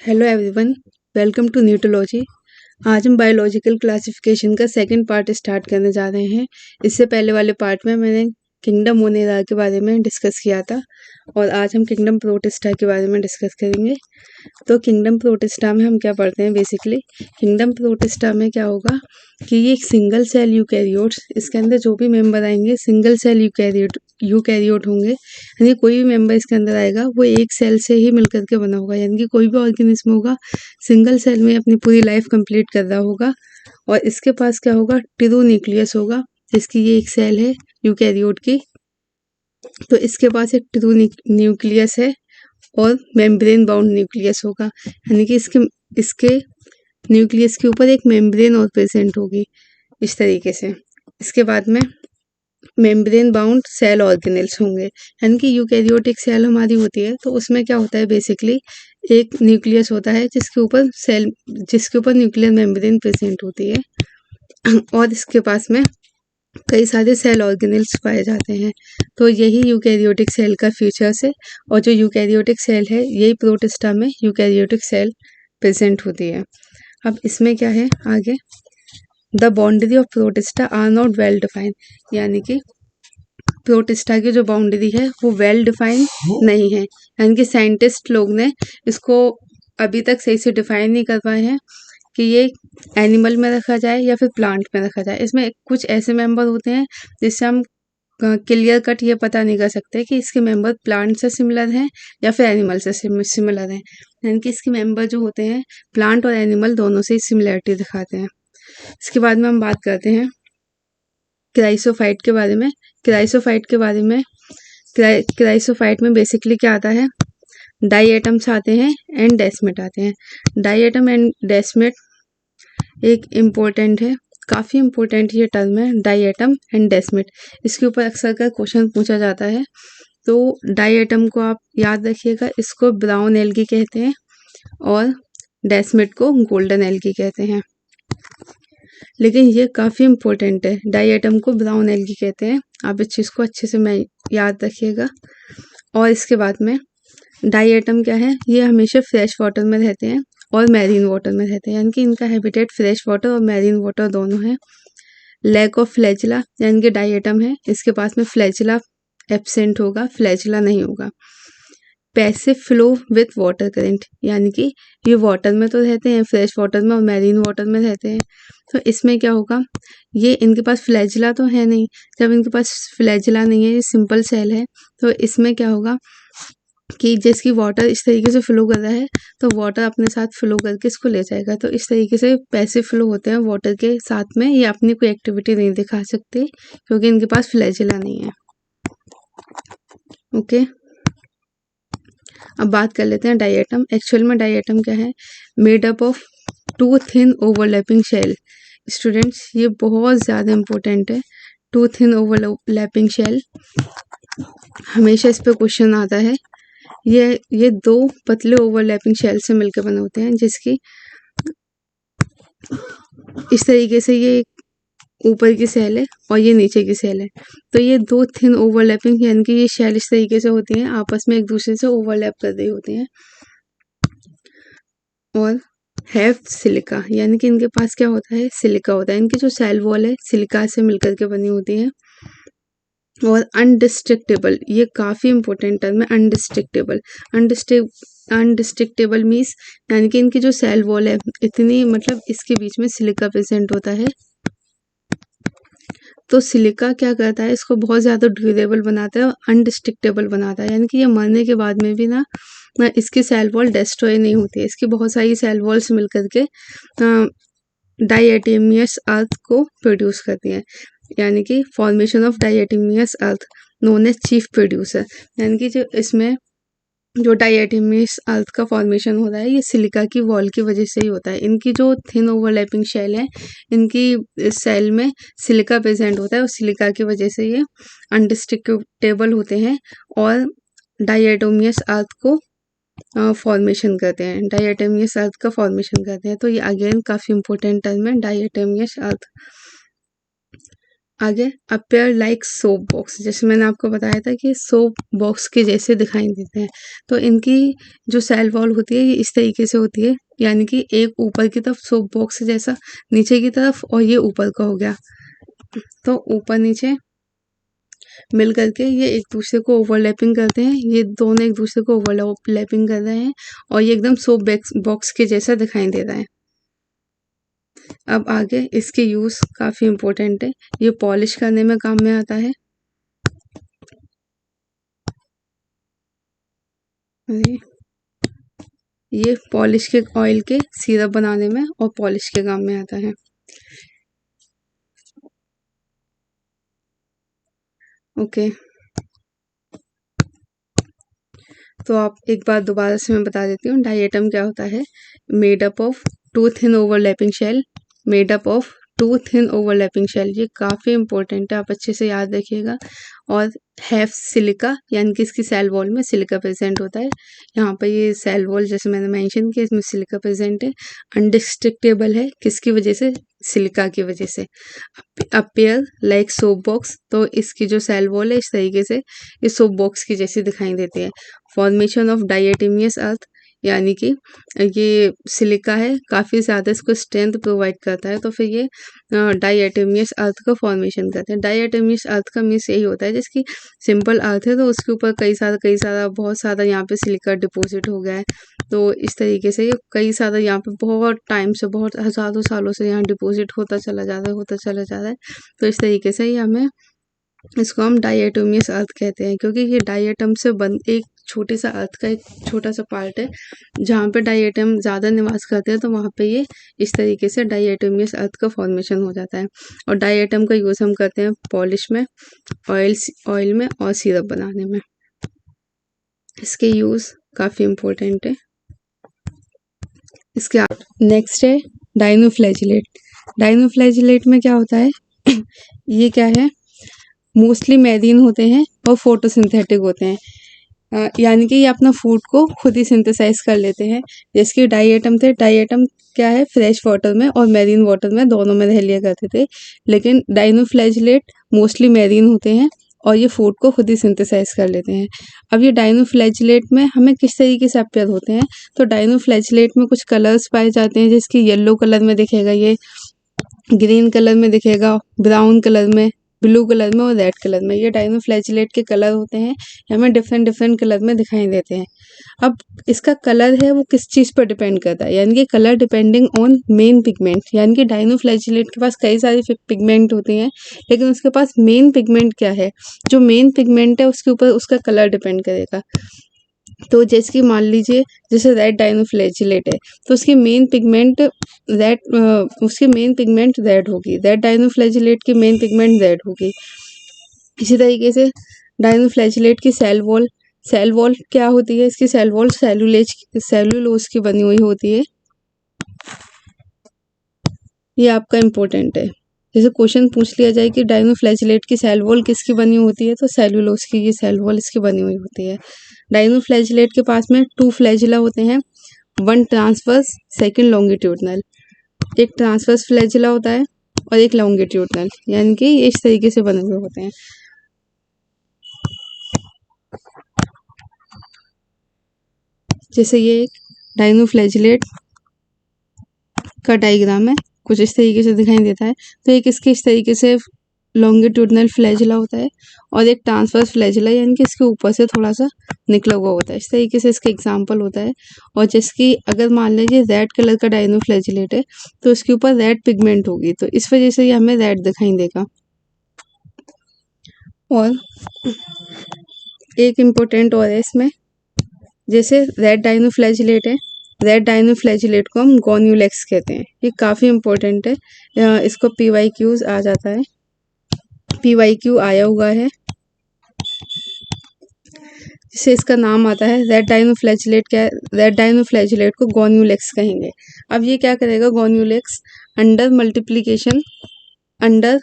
Hello everyone, welcome to Newtology. आज हम biological classification का सेकंड पार्ट स्टार्ट करने जा रहे हैं। इससे पहले वाले पार्ट में मैंने किंगडम मोनेरा के बारे में डिस्कस किया था और आज हम किंगडम प्रोटिस्टा के बारे में डिस्कस करेंगे। तो किंगडम प्रोटिस्टा में हम क्या पढ़ते हैं बेसिकली, किंगडम प्रोटिस्टा में क्या होगा कि ये एक सिंगल सेल यूकैरियोट्स, इसके अंदर जो भी मेंबर आएंगे सिंगल सेल यूकैरियोट होंगे। यानी कोई भी मेंबर इसके अंदर आएगा वो एक सेल से ही मिलकर के बना होगा, यानी कि कोई भी ऑर्गेनिज्म होगा सिंगल सेल में अपनी पूरी लाइफ कंप्लीट कर रहा होगा। और इसके पास क्या होगा, ट्रू न्यूक्लियस होगा, जिसकी ये एक सेल है यूकैरियोट की। तो इसके पास एक ट्रू न्यूक्लियस है और मेम्ब्रेन बाउंड न्यूक्लियस होगा, यानी कि इसके इसके न्यूक्लियस के ऊपर एक मेम्ब्रेन और प्रेजेंट होगी इस तरीके से। इसके बाद में मेम्ब्रेन बाउंड सेल ऑर्गेनेल्स होंगे, यानी कि यूकैरियोटिक सेल हमारी होती है तो उसमें क्या होता है बेसिकली एक न्यूक्लियस होता है जिसके ऊपर न्यूक्लियर मेम्ब्रेन प्रेजेंट होती है और इसके पास में कई सारे सेल ऑर्गेनेल्स पाए जाते हैं। तो यही यूकैरियोटिक सेल का फीचर्स है और जो यूकैरियोटिक सेल है यही प्रोटिस्टा में यूकैरियोटिक सेल प्रेजेंट होती है। अब इसमें क्या है आगे, the boundary of protista are not well defined, यानी कि प्रोटिस्टा की जो बाउंड्री है वो वेल डिफाइंड नहीं है, यानी कि साइंटिस्ट लोग ने इसको अभी तक सही से डिफाइन नहीं कर पाए हैं कि ये एनिमल में रखा जाए या फिर प्लांट में रखा जाए। इसमें कुछ ऐसे मेंबर होते हैं जिससे हम क्लियर कट ये पता नहीं कर सकते कि इसके मेंबर प्लांट से सिमिलर हैं या फिर एनिमल से सिमिलर हैं, यानी कि इसके मेंबर जो होते हैं प्लांट और एनिमल दोनों से ही सिमिलरिटी दिखाते हैं। इसके बाद में हम बात करते हैं क्राइसोफाइट के बारे में। क्राइसोफाइट में बेसिकली क्या आता है, डाई एटम्स आते हैं एंड डेस्मेट आते हैं। डाई एटम एंड डेस्मेट एक इम्पोर्टेंट है, काफ़ी इम्पोर्टेंट ये टर्म है डाई एटम एंड डेस्मेट। इसके ऊपर अक्सर का क्वेश्चन पूछा जाता है। तो डाई एटम को आप याद रखिएगा, इसको ब्राउन एल्गी कहते हैं और डेस्मेट को गोल्डन एल्गी कहते हैं। लेकिन ये काफ़ी इम्पोर्टेंट है, डाई एटम को ब्राउन एल्गी कहते हैं, आप इस चीज़ को अच्छे से मैं याद रखिएगा। और इसके बाद में डाई एटम क्या है, ये हमेशा फ्रेश वाटर में रहते हैं और मैरीन वाटर में रहते हैं, यानी कि इनका हैबिटेट फ्रेश वाटर और मैरीन वाटर दोनों है। लैक ऑफ फ्लैजिला, यानी कि डाई एटम है इसके पास में फ्लैजिला एब्सेंट होगा, फ्लैजिला नहीं होगा। Passive flow with water current, यानी कि ये वाटर में तो रहते हैं, फ्रेश वाटर में और मैरीन वाटर में रहते हैं। तो इसमें क्या होगा, ये इनके पास फ्लैजिला तो है नहीं, जब इनके पास फ्लैजिला नहीं है, ये सिंपल सेल है, तो इसमें क्या होगा कि जिसकी वाटर इस तरीके से फ्लो कर रहा है तो वाटर अपने साथ फ्लो करके इसको ले जाएगा। तो इस तरीके से पैसिव फ्लो होते हैं वाटर के साथ में, ये अपनी कोई एक्टिविटी नहीं दिखा सकते क्योंकि इनके पास फ्लैजिला नहीं है। ओके, अब बात कर लेते हैं डायएटम। एक्चुअल में डायएटम क्या है, made up of two thin overlapping shell. Students ये बहुत ज़्यादा इम्पोर्टेंट है, टू थिन ओवरलैपिंग शेल, हमेशा इस पर क्वेश्चन आता है। ये दो पतले ओवरलैपिंग शेल से मिलकर बने होते हैं, जिसकी इस तरीके से ये ऊपर की सेल है और ये नीचे की सेल है। तो ये दो थिन ओवरलैपिंग, यानी कि ये शेल इस तरीके से होती हैं, आपस में एक दूसरे से ओवरलैप कर रही होती हैं। और हैव सिलिका, यानी कि इनके पास क्या होता है, सिलिका होता है। इनकी जो सेल वॉल है सिलिका से मिलकर के बनी होती है। और अनडिस्ट्रक्टेबल, ये काफ़ी इंपॉर्टेंट टर्म है, अनडिस्ट्रक्टेबल। अनडिस्ट्रक्टेबल मीन्स, यानी कि इनकी जो सेल वॉल है इतनी, मतलब इसके बीच में सिलिका प्रेजेंट होता है। तो सिलिका क्या करता है, इसको बहुत ज़्यादा ड्यूरेबल बनाता है और अनडिस्ट्रक्टेबल बनाता है, यानी कि ये मरने के बाद में भी ना इसकी सेल वॉल डिस्ट्रॉय नहीं होती है। इसकी बहुत सारी सेल वॉल्स मिलकर के डाइएटेमियस अर्थ को प्रोड्यूस करती हैं, यानी कि formation of diatomaceous earth known as chief producer. यानी कि जो इसमें जो डाइएटेमियस अर्थ का फॉर्मेशन हो रहा है ये सिलिका की वॉल की वजह से ही होता है। इनकी जो थिन ओवरलैपिंग शेल है, इनकी सेल में सिलिका प्रेजेंट होता है और सिलिका की वजह से ये अनडिस्ट्रक्टेबल होते हैं और डाइएटोमियस अर्थ को फॉर्मेशन करते हैं, डाइएटोमियस अर्थ का फॉर्मेशन करते हैं। तो ये अगेन काफ़ी इंपॉर्टेंट टर्म है, डाइएटोमियस अर्थ। आगे अपेयर लाइक सोप बॉक्स, जैसे मैंने आपको बताया था कि सोप बॉक्स के जैसे दिखाई देते हैं। तो इनकी जो सेल वॉल होती है ये इस तरीके से होती है, यानी कि एक ऊपर की तरफ सोप बॉक्स जैसा, नीचे की तरफ, और ये ऊपर का हो गया। तो ऊपर नीचे मिल करके ये एक दूसरे को ओवरलैपिंग करते हैं, ये दोनों एक दूसरे को ओवरलैपिंग कर रहे हैं और ये एकदम सोप बॉक्स के जैसा दिखाई दे रहा है। अब आगे इसके यूज काफी इम्पोर्टेंट है, ये पॉलिश करने में काम में आता है। ये पॉलिश के ऑयल के सिरप बनाने में और पॉलिश के काम में आता है। ओके, तो आप एक बार दोबारा से मैं बता देती हूँ, डायटम क्या होता है। Made up of two thin overlapping shell, made up of two thin overlapping shell, ये काफ़ी इंपॉर्टेंट है, आप अच्छे से याद रखिएगा। और हैव सिलिका, यानी कि इसकी सेल वॉल में सिलिका प्रेजेंट होता है। यहाँ पर ये सेल वॉल जैसे मैंने मेंशन किया, इसमें सिलिका प्रेजेंट है। अनडिस्ट्रक्टेबल है, किसकी वजह से? सिलिका की वजह से। अपेयर लाइक सोप बॉक्स, तो इसकी जो सेल वॉल है इस तरीके से ये सोप बॉक्स की जैसी दिखाई देती है। फॉर्मेशन ऑफ डायटोमियस अर्थ, यानी कि ये सिलिका है, काफ़ी ज़्यादा इसको स्ट्रेंथ प्रोवाइड करता है, तो फिर ये डायटोमियस अर्थ का फॉर्मेशन करते हैं। डायटोमियस अर्थ का मीन्स यही होता है जिसकी सिंपल अर्थ है तो उसके ऊपर कई सारा बहुत सारा यहाँ पे सिलिका डिपॉजिट हो गया है। तो इस तरीके से ये कई सारा यहाँ पे बहुत टाइम से, बहुत हज़ारों सालों से यहाँ डिपॉजिट होता चला जा रहा है। तो इस तरीके से ये हमें, इसको हम डायटोमियस अर्थ कहते हैं, क्योंकि ये डायटम से बन एक छोटे सा अर्थ का एक छोटा सा पार्ट है। जहाँ पे डायटम ज़्यादा निवास करते हैं तो वहाँ पे ये इस तरीके से डायटोमियस अर्थ का फॉर्मेशन हो जाता है। और डायटम का यूज़ हम करते हैं पॉलिश में, ऑयल में और सिरप बनाने में। इसके यूज़ काफ़ी इम्पोर्टेंट है। इसके नेक्स्ट है डाइनोफ्लैजिलेट। डाइनोफ्लैजिलेट में क्या होता है ये क्या है, मोस्टली मैरीन होते हैं और फोटोसिंथेटिक होते हैं, यानी कि ये अपना फूड को खुद ही सिंथेसाइज कर लेते हैं। जैसे कि डायटम थे, डायटम क्या है, फ्रेश वाटर में और मैरीन वाटर में दोनों में रह लिया करते थे, लेकिन डाइनोफ्लैजिलेट मोस्टली मैरीन होते हैं और ये फूड को खुद ही सिंथेसाइज कर लेते हैं। अब ये डाइनोफ्लैजिलेट में हमें किस तरीके से अपेयर होते हैं, तो डाइनोफ्लैजिलेट में कुछ कलर्स पाए जाते हैं, जैसे कि येलो कलर में दिखेगा, ये ग्रीन कलर में दिखेगा, ब्राउन कलर में, ब्लू कलर में और रेड कलर में। ये डाइनोफ्लैजिलेट के कलर होते हैं, हमें डिफरेंट डिफरेंट कलर में दिखाई देते हैं। अब इसका कलर है वो किस चीज़ पर डिपेंड करता है, यानी कि colour depending on main pigment, यानी कि डाइनोफ्लैजिलेट के पास कई सारी पिगमेंट होती हैं, लेकिन उसके पास मेन पिगमेंट क्या है, जो मेन पिगमेंट है उसके ऊपर उसका कलर डिपेंड करेगा। तो जैसे कि मान लीजिए जैसे रेड डाइनोफ्लैजिलेट है तो उसकी मेन पिगमेंट रेड होगी, रेड डाइनोफ्लैजिलेट की मेन पिगमेंट रेड होगी। इसी तरीके से डाइनोफ्लैजिलेट की सेल वॉल क्या होती है, इसकी सेल वॉल सेलुलोज की बनी हुई होती है। ये आपका इम्पोर्टेंट है, जैसे क्वेश्चन पूछ लिया जाए कि डाइनोफ्लैजिलेट की सेल वॉल किसकी बनी होती है, तो सेलुलोज की ये सेल वॉल इसकी बनी हुई होती है। डाइनोफ्लैजिलेट के पास में 2 फ्लैजिला होते हैं, 1 ट्रांसवर्स, 2 लॉन्गिट्यूडनल। एक ट्रांसवर्स फ्लैजिला होता है और एक लॉन्गिट्यूडनल, यानी कि ये इस तरीके से बने हुए होते हैं। जैसे ये एक डाइनोफ्लैजिलेट का डायग्राम है, कुछ इस तरीके से दिखाई देता है। तो एक इसके इस तरीके से लॉन्गिट्यूडनल फ्लैजिला होता है और एक ट्रांसवर्स फ्लैजिला, यानी कि इसके ऊपर से थोड़ा सा निकला हुआ होता है। इस तरीके से इसका एग्जाम्पल होता है। और जिसकी अगर मान लीजिए रेड कलर का डाइनोफ्लैजिलेट है तो इसके ऊपर रेड पिगमेंट होगी, तो इस वजह से ये हमें रेड दिखाई देगा। और एक इम्पोर्टेंट और है इसमें, जैसे रेड डाइनोफ्लैजिलेट है, रेड डाइनोफ्लैजिलेट को हम गोन्यूलेक्स कहते हैं, ये काफ़ी इम्पोर्टेंट है, इसको PYQs आ जाता है, PYQ आया हुआ है, जिससे इसका नाम आता है रेड डाइनोफ्लैजिलेट। क्या है, रेड डाइनोफ्लैजिलेट को गोन्यूलेक्स कहेंगे। अब ये क्या करेगा Gonyaulax, under multiplication, under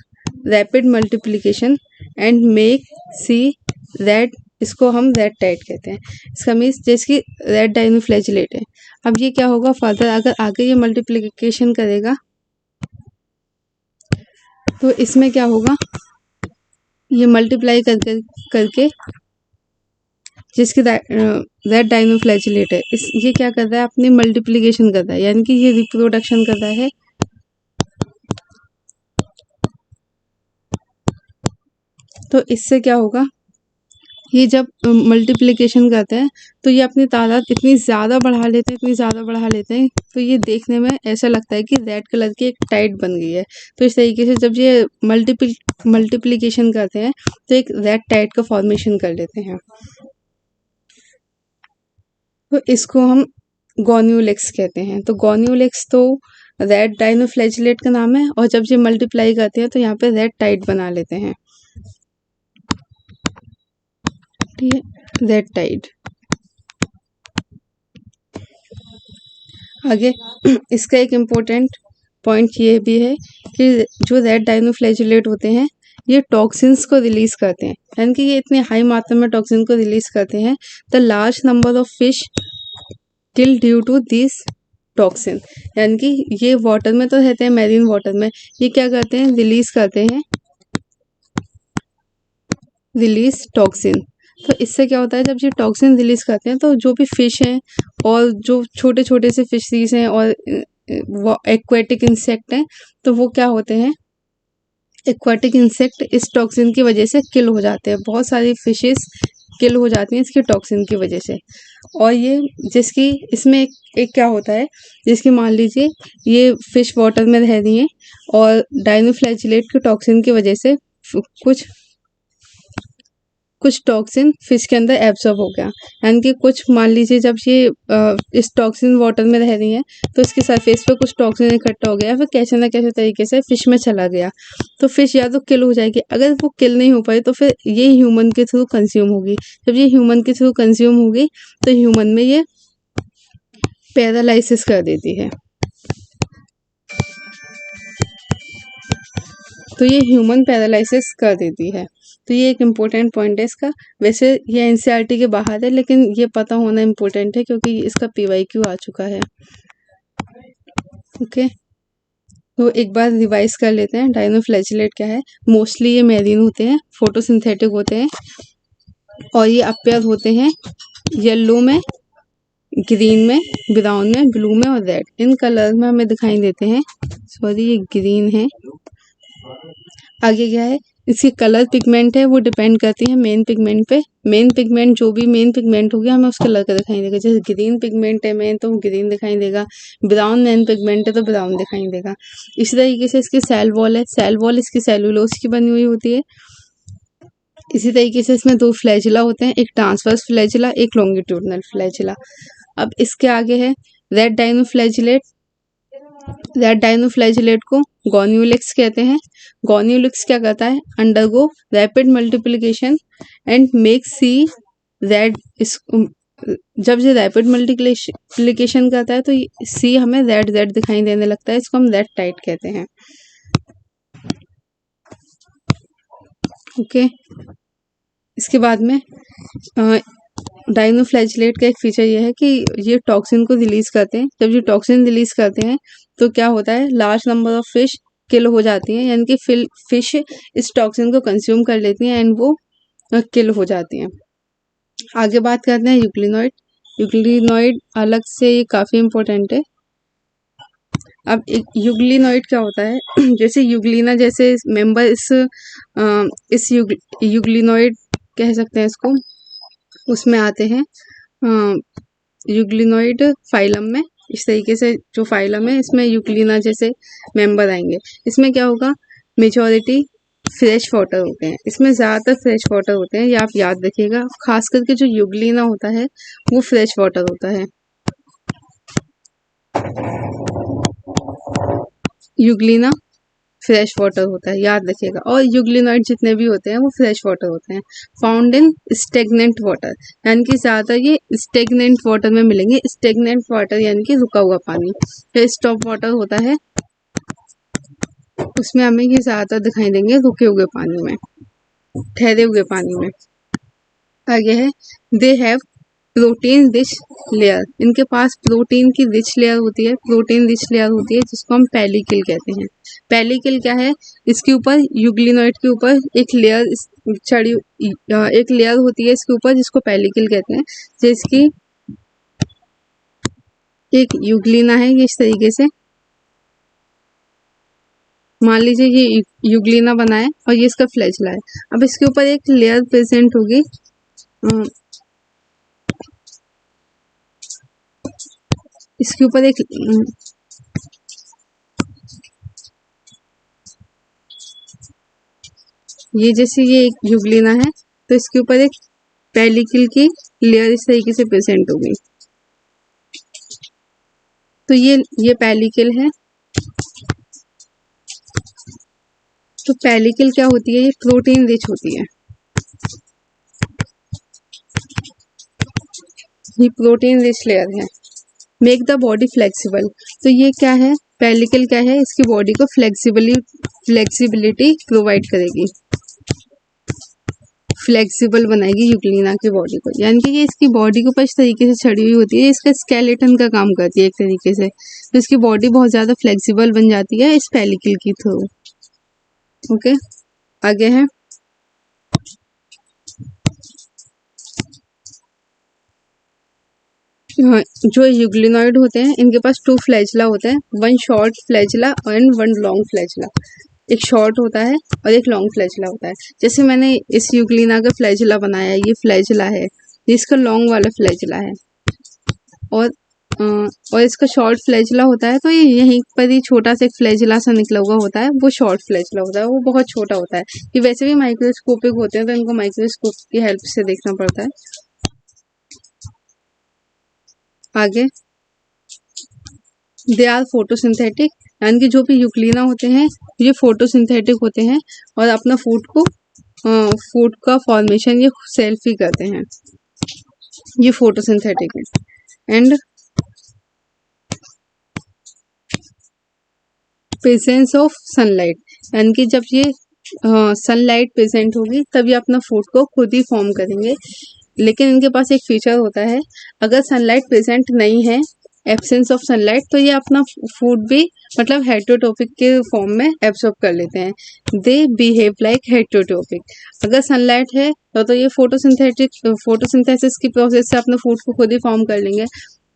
rapid multiplication and make sea red, इसको हम रेड टाइट कहते हैं। इसका मीन्स जैसे कि रेड डाइनोफ्लैजिलेट है, अब ये क्या होगा फर्दर अगर आगे ये मल्टीप्लिकेशन करेगा तो इसमें क्या होगा, ये मल्टीप्लाई करके जिसकी दैट डाइनोफ्लैजिलेट है, इस ये क्या कर रहा है, अपनी मल्टीप्लिकेशन कर रहा है, यानी कि ये रिप्रोडक्शन कर रहा है। तो इससे क्या होगा, ये जब मल्टीप्लिकेशन करते हैं तो ये अपनी तादाद इतनी ज़्यादा बढ़ा लेते हैं, इतनी ज़्यादा बढ़ा लेते हैं, तो ये देखने में ऐसा लगता है कि रेड कलर की एक टाइट बन गई है। तो इस तरीके से जब ये मल्टीप्लिकेशन करते हैं तो एक रेड टाइट का फॉर्मेशन कर लेते हैं। तो इसको हम गॉन्यूलेक्स कहते हैं। तो गॉन्यूलेक्स तो रेड डाइनोफ्लैजिलेट का नाम है, और जब ये मल्टीप्लाई करते हैं तो यहाँ पे रेड टाइट बना लेते हैं। ठीक है, रेड टाइट। आगे इसका एक इम्पोर्टेंट पॉइंट ये भी है कि जो रेड डाइनोफ्लैजिलेट होते हैं ये टॉक्सिन्स को रिलीज करते हैं, यानी कि ये इतनी हाई मात्रा में टॉक्सिन को रिलीज करते हैं। The large number of fish kill due to this toxin, यानी कि ये वाटर में तो रहते हैं, मैरीन वाटर में, ये क्या करते हैं, रिलीज करते हैं, रिलीज टॉक्सिन। तो इससे क्या होता है, जब ये टॉक्सिन रिलीज करते हैं तो जो भी फिश हैं और जो छोटे छोटे से फिशरीज हैं और वो एक्वेटिक इंसेक्ट हैं, तो वो क्या होते हैं, एक्वाटिक इंसेक्ट इस टॉक्सिन की वजह से किल हो जाते हैं। बहुत सारी फिशेस किल हो जाती हैं इसके टॉक्सिन की वजह से। और ये जिसकी इसमें एक क्या होता है, जिसकी मान लीजिए ये फिश वाटर में रह रही हैं और डाइनोफ्लैजिलेट के टॉक्सिन की वजह से कुछ टॉक्सिन फिश के अंदर एब्जॉर्ब हो गया, यानी कि कुछ मान लीजिए जब ये इस टॉक्सिन वाटर में रह रही है तो इसके सरफेस पे कुछ टॉक्सिन इकट्ठा हो गया, फिर कैसे ना कैसे तरीके से फिश में चला गया, तो फिश या तो किल हो जाएगी। अगर वो किल नहीं हो पाई तो फिर ये ह्यूमन के थ्रू कंज्यूम होगी। जब ये ह्यूमन के थ्रू कंज्यूम होगी तो ह्यूमन में ये पैरालाइसिस कर देती है। तो ये ह्यूमन पैरालिसिस कर देती है। तो ये एक इम्पोर्टेंट पॉइंट है इसका। वैसे ये एनसीईआरटी के बाहर है, लेकिन ये पता होना इम्पोर्टेंट है क्योंकि इसका पीवाईक्यू आ चुका है। ओके, तो एक बार रिवाइज कर लेते हैं, डाइनोफ्लैजिलेट क्या है। मोस्टली ये मैरीन होते हैं, फोटोसिंथेटिक होते हैं, और ये अपेयर होते हैं येलो में, ग्रीन में, ब्राउन में, ब्लू में और रेड, इन कलर में हमें दिखाई देते हैं। सॉरी, ये ग्रीन है। आगे क्या है, इसकी कलर पिगमेंट है वो डिपेंड करती है मेन पिगमेंट पे। मेन पिगमेंट जो भी मेन पिगमेंट हो गया हमें उस कलर का दिखाई देगा। जैसे ग्रीन पिगमेंट है मेन तो ग्रीन दिखाई देगा, ब्राउन मेन पिगमेंट है तो ब्राउन दिखाई देगा। इसी तरीके से इसकी सेल वॉल है, सेल वॉल इसकी सेलुलोज की बनी हुई होती है। इसी तरीके से इसमें दो फ्लैजिला होते हैं, एक ट्रांसवर्स फ्लैजिला, एक लॉन्गिट्यूडनल फ्लैजिला। अब इसके आगे है रेड डाइनोफ्लैजिलेट। रेड डाइनोफ्लैजिलेट को गॉन्यूलेक्स कहते हैं। गॉन्यूलेक्स क्या करता है, undergo rapid multiplication and make sea red. जब ये रैपिड मल्टीप्लिकेशन करता है तो सी हमें रेड रेड दिखाई देने लगता है, इसको हम रेड टाइट कहते हैं। ओके, इसके बाद में डाइनोफ्लैजिलेट का एक फीचर ये है कि ये टॉक्सिन को रिलीज करते हैं। जब ये टॉक्सिन रिलीज करते हैं तो क्या होता है, लार्ज नंबर ऑफ फिश किल हो जाती हैं, यानी कि फिश इस टॉक्सिन को कंज्यूम कर लेती हैं एंड वो किल हो जाती हैं। आगे बात करते हैं यूग्लिनॉइड। यूग्लिनॉइड अलग से ये काफ़ी इम्पोर्टेंट है। अब एक यूग्लिनॉइड क्या होता है जैसे यूग्लिना जैसे मेंबर इस यूग्लिनॉइड कह सकते हैं इसको, उसमें आते हैं यूग्लिनॉइड फाइलम में। इस तरीके से जो फाइलम है इसमें यूग्लिना जैसे मेंबर आएंगे। इसमें क्या होगा, मेजॉरिटी फ्रेश वाटर होते हैं, इसमें ज़्यादातर फ्रेश वाटर होते हैं, ये आप याद रखिएगा। खास करके जो यूग्लिना होता है वो फ्रेश वाटर होता है। यूग्लिना फ्रेश वाटर होता है, याद रखिएगा। और यूग्लिनॉइड जितने भी होते हैं वो फ्रेश वाटर होते हैं। फाउंड इन स्टेगनेंट वाटर, यानी कि ज़्यादा ये स्टेगनेंट वाटर में मिलेंगे। स्टेगनेंट वाटर यानी कि रुका हुआ पानी। फिर स्टॉप वाटर होता है, उसमें हमें ये ज़्यादातर दिखाई देंगे रुके हुए पानी में, ठहरे हुए पानी में। आगे है they have protein rich layer, इनके पास प्रोटीन की रिच लेयर होती है, प्रोटीन रिच लेयर होती है जिसको हम पेलिकल कहते हैं। पेलिकल क्या है, इसके ऊपर यूग्लिनोइड के ऊपर एक लेयर चढ़ी, एक लेयर होती है इसके ऊपर जिसको पेलिकल कहते हैं। जिसकी एक यूग्लिना है ये इस तरीके से, मान लीजिए ये यूग्लिना बना है और ये इसका फ्लैजला है। अब इसके ऊपर एक लेयर प्रेजेंट होगी, इसके ऊपर एक ये जैसे ये एक यूग्लिना है तो इसके ऊपर एक पेलिकल की लेयर इस तरीके से प्रेजेंट होगी। तो ये पेलिकल है। तो पेलिकल क्या होती है, ये प्रोटीन रिच होती है, ये प्रोटीन रिच लेयर है। मेक द बॉडी फ्लेक्सिबल, तो ये क्या है, पेलिकल क्या है, इसकी बॉडी को फ्लेक्सिबिलिटी प्रोवाइड करेगी, फ्लेक्सिबल बनाएगी यूग्लिना की बॉडी को। यानी कि ये इसकी बॉडी के ऊपर इस तरीके से चढ़ी हुई होती है, इसका स्केलेटन का काम करती है एक तरीके से, तो इसकी बॉडी बहुत ज़्यादा फ्लेक्सिबल बन जाती है इस पेलिकल की थ्रू। ओके, आगे है जो यूग्लिनॉइड होते हैं इनके पास 2 फ्लैजला होते हैं, 1 short flagella and 1 long flagella. एक शॉर्ट होता है और एक लॉन्ग फ्लैजला होता है। जैसे मैंने इस यूग्लिना का फ्लैजला बनाया, ये फ्लैजला है, इसका लॉन्ग वाला फ्लैजला है, और इसका शॉर्ट फ्लैजला होता है, तो ये यहीं पर ही छोटा सा एक फ्लैजला सा निकला हुआ होता है, वो शॉर्ट फ्लैजला होता है, वो बहुत छोटा होता है। ये वैसे भी माइक्रोस्कोपिक होते हैं तो इनको माइक्रोस्कोप की हेल्प से देखना पड़ता है। आगे दे आर फोटोसिंथेटिक, यानी कि जो भी यूग्लिना होते हैं ये फोटोसिंथेटिक होते हैं और अपना फूड का फॉर्मेशन ये सेल्फ ही करते हैं, ये फोटोसिंथेटिक है। एंड प्रेजेंस ऑफ सनलाइट, यानी कि जब ये सनलाइट प्रेजेंट होगी तब ये अपना फूड को खुद ही फॉर्म करेंगे। लेकिन इनके पास एक फीचर होता है, अगर सनलाइट प्रेजेंट नहीं है, एब्सेंस ऑफ सनलाइट, तो ये अपना फूड भी मतलब हेटरोटॉपिक के फॉर्म में एब्सॉर्ब कर लेते हैं। They behave like heterotrophic. अगर सनलाइट है तो ये फोटोसिंथेसिस की प्रोसेस से अपने फूड को खुद ही फॉर्म कर लेंगे।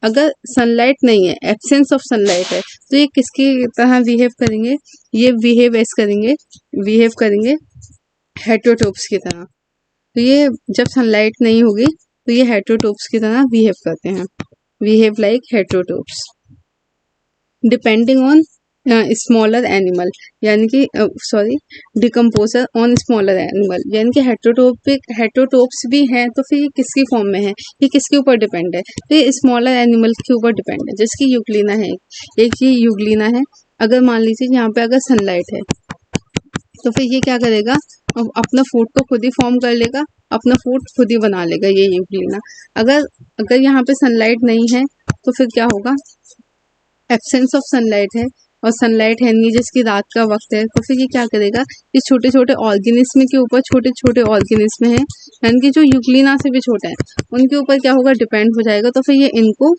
अगर सनलाइट नहीं है, एब्सेंस ऑफ सनलाइट है, तो ये किसकी तरह बिहेव करेंगे, ये बिहेव करेंगे हेटरोटॉप्स की तरह। तो ये जब सनलाइट नहीं होगी तो ये हेटरोटॉप्स की तरह बिहेव करते हैं, behave like heterotrophs. Depending on smaller animal, यानी कि डिकम्पोजर ऑन स्मॉलर एनिमल, यानी कि हेटरोटॉप्स भी हैं तो फिर ये किसकी फॉर्म में है, ये किसके ऊपर डिपेंड है, तो ये स्मॉलर एनिमल के ऊपर डिपेंड है। जिसकी यूग्लिना है, एक ये यूग्लिना है, अगर मान लीजिए यहाँ पे अगर सनलाइट है तो फिर ये क्या करेगा, अपना फूड को खुद ही फॉर्म कर लेगा, अपना फूड खुद ही बना लेगा ये यूग्लिना। अगर यहाँ पे सनलाइट नहीं है तो फिर क्या होगा, एब्सेंस ऑफ सनलाइट है और सनलाइट है नहीं, जिसकी रात का वक्त है, तो फिर ये क्या करेगा, ये छोटे छोटे ऑर्गेनिज्म के ऊपर, छोटे छोटे ऑर्गेनिज्म है यानी कि जो यूग्लिना से भी छोटा है, उनके ऊपर क्या होगा, डिपेंड हो जाएगा। तो फिर ये इनको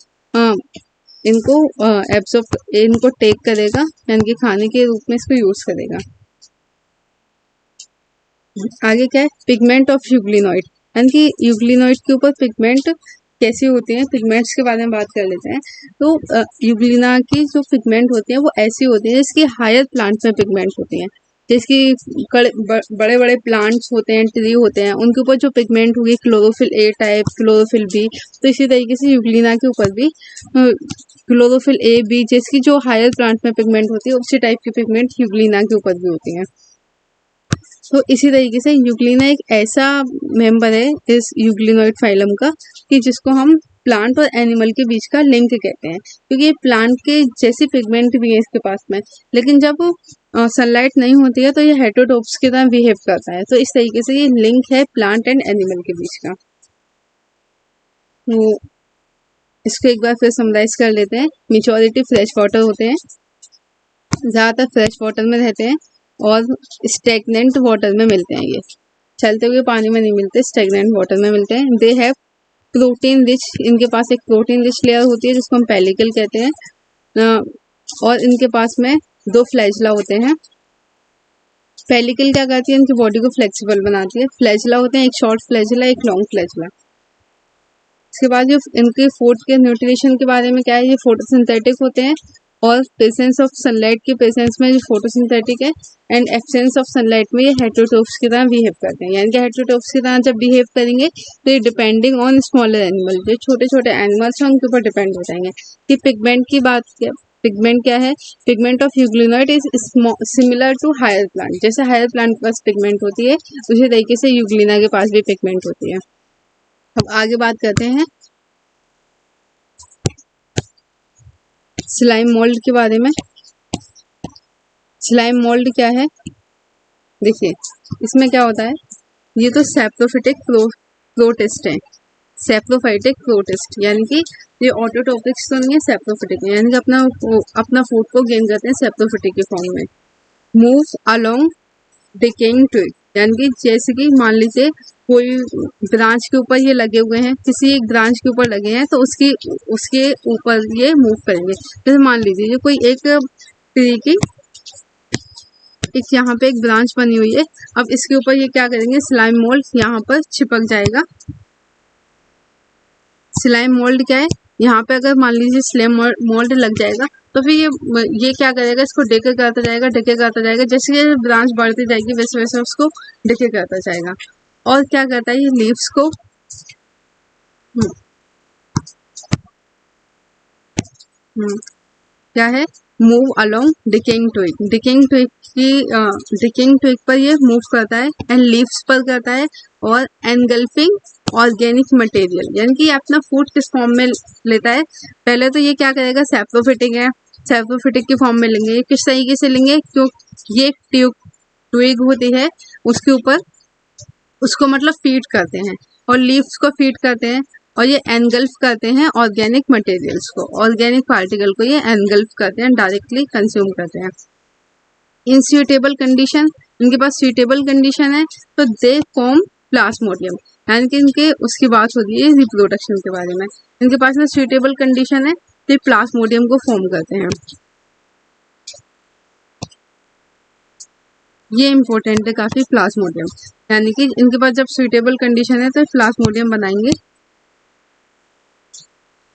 इनको टेक करेगा, यानी कि खाने के रूप में इसको यूज करेगा। आगे क्या है, पिगमेंट ऑफ यूग्लिनॉइड, यानी कि यूग्लिनॉइड के ऊपर पिगमेंट कैसी होती हैं, पिगमेंट्स के बारे में बात कर लेते हैं। तो यूग्लिना की जो पिगमेंट होती हैं वो ऐसी होती हैं जिसकी हायर प्लांट्स में पिगमेंट होती हैं, जिसकी बड़े बड़े प्लांट्स होते हैं, ट्री होते हैं, उनके ऊपर जो पिगमेंट होगी chlorophyll A type, chlorophyll B, तो इसी तरीके से यूग्लिना के ऊपर भी क्लोरोफिल ए बी जिसकी जो हायर प्लांट में पिगमेंट होती है उसी टाइप की पिगमेंट यूग्लिना के ऊपर भी होती हैं। तो इसी तरीके से यूग्लिना एक ऐसा मेंबर है इस यूग्लिनॉइड फाइलम का कि जिसको हम प्लांट और एनिमल के बीच का लिंक कहते हैं, क्योंकि ये प्लांट के जैसी पिगमेंट भी है इसके पास में, लेकिन जब सनलाइट नहीं होती है तो ये हेटरोटॉप्स की तरह बिहेव करता है। तो इस तरीके से ये लिंक है प्लांट एंड एनिमल के बीच का। तो इसको एक बार फिर समराइज कर लेते हैं। मेजॉरिटी फ्रेश वाटर होते हैं, ज़्यादातर फ्रेश वाटर में रहते हैं और स्टेगनेंट वाटर में मिलते हैं, ये चलते हुए पानी में नहीं मिलते, स्टेगनेंट वाटर में मिलते हैं। दे हैव प्रोटीन रिच, इनके पास एक प्रोटीन रिच लेयर होती है जिसको हम पेलिकल कहते हैं, और इनके पास में 2 फ्लैजिला होते हैं। पेलिकल क्या करती है, इनकी बॉडी को फ्लेक्सिबल बनाती है। फ्लैजिला होते हैं एक शॉर्ट फ्लैजिला, एक लॉन्ग फ्लैजिला। इसके बाद जो इनके फूड के न्यूट्रिशन के बारे में क्या है, ये फोटोसिंथेटिक होते हैं और प्रेजेंस ऑफ सनलाइट के प्रेजेंस में जो फोटोसिंथेटिक है, एंड एब्सेंस ऑफ सनलाइट में ये हेटेरोट्रोफ्स की तरह बिहेव करते हैं। यानी कि हेटेरोट्रोफ्स की तरह जब बिहेव करेंगे तो ये डिपेंडिंग ऑन स्मॉलर एनिमल, जो छोटे छोटे एनिमल्स हैं उनके ऊपर डिपेंड हो जाएंगे। कि पिगमेंट की बात किया, पिगमेंट क्या है, pigment of euglenoid is similar to higher plant. जैसे हायर प्लांट के पास पिगमेंट होती है उसी तरीके से यूग्लिना के पास भी पिगमेंट होती है। अब आगे बात करते हैं स्लाइम मोल्ड के बारे में। स्लाइम मोल्ड क्या है, देखिए इसमें क्या होता है, ये तो सैप्रोफिटिक प्रोटिस्ट है। सैप्रोफाइटिक प्रोटिस्ट यानी कि ये ऑटोट्रोपिक्स तो नहीं है, सैप्रोफिटिक है, यानी कि अपना फूड को गेन करते हैं सैप्रोफिटिक के फॉर्म में। मूव अलोंग डिकेइंग ट्विग, यानी कि जैसे कि मान लीजिए कोई ब्रांच के ऊपर ये लगे हुए हैं, किसी एक ब्रांच के ऊपर लगे हैं तो उसके ऊपर ये मूव करेंगे। जैसे मान लीजिए ये कोई एक ट्री की एक यहाँ पे एक ब्रांच बनी हुई है, अब इसके ऊपर ये क्या करेंगे, स्लाइम मोल्ड यहाँ पर चिपक जाएगा। स्लाइम मोल्ड क्या है, यहाँ पे अगर मान लीजिए स्लाइम मोल्ड लग जाएगा तो फिर ये क्या करेगा, इसको डिके करता जाएगा। जैसे ये ब्रांच बढ़ती जाएगी वैसे वैसे उसको डिके करता जाएगा। और क्या करता है, ये लीव्स को क्या है, move along decaying twig. Decaying twig पर ये मूव करता है, एंड लीव्स पर करता है, और एनगल्फिंग ऑर्गेनिक मटेरियल, यानी कि अपना फूड किस फॉर्म में लेता है। पहले तो ये क्या करेगा, सैप्रोफिटिक है, सैप्रोफिटिक के फॉर्म में लेंगे। ये किस तरीके से लेंगे, क्यों ये ट्विग होती है उसके ऊपर उसको मतलब फीड करते हैं, और लीव्स को फीड करते हैं, और ये एनगल्फ करते हैं ऑर्गेनिक मटेरियल्स को, ऑर्गेनिक पार्टिकल को ये एनगल्फ करते हैं, डायरेक्टली कंज्यूम करते हैं। इन सुइटेबल कंडीशन, इनके पास सुइटेबल कंडीशन है तो दे फॉर्म प्लाज्मोडियम, यानी कि इनके उसकी बात होती है रिप्रोडक्शन के बारे में। इनके पास में सुइटेबल कंडीशन है तो प्लाज्मोडियम को फॉर्म करते हैं। ये इम्पोर्टेंट है काफी प्लाज्मोडियम, यानी कि इनके पास जब सुइटेबल कंडीशन है तो प्लाज्मोडियम बनाएंगे।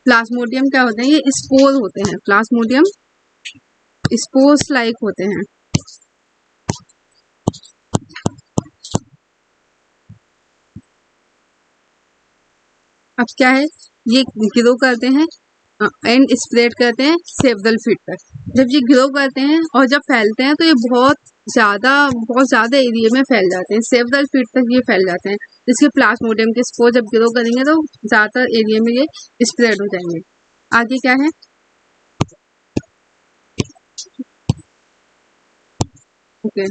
प्लाज्मोडियम क्या होते हैं, ये स्पोर होते हैं। प्लाज्मोडियम स्पोर्स लाइक होते हैं। अब क्या है, ये ग्रो करते हैं एंड स्प्रेड करते हैं सेवरल फीट तक। जब ये ग्रो करते हैं और जब फैलते हैं तो ये बहुत ज्यादा एरिया में फैल जाते हैं, सेवरल फीट तक ये फैल जाते हैं। इसके प्लाज्मोडियम के स्पोर जब ग्रो करेंगे तो ज्यादातर एरिया में ये स्प्रेड हो जाएंगे। आगे क्या है, ओके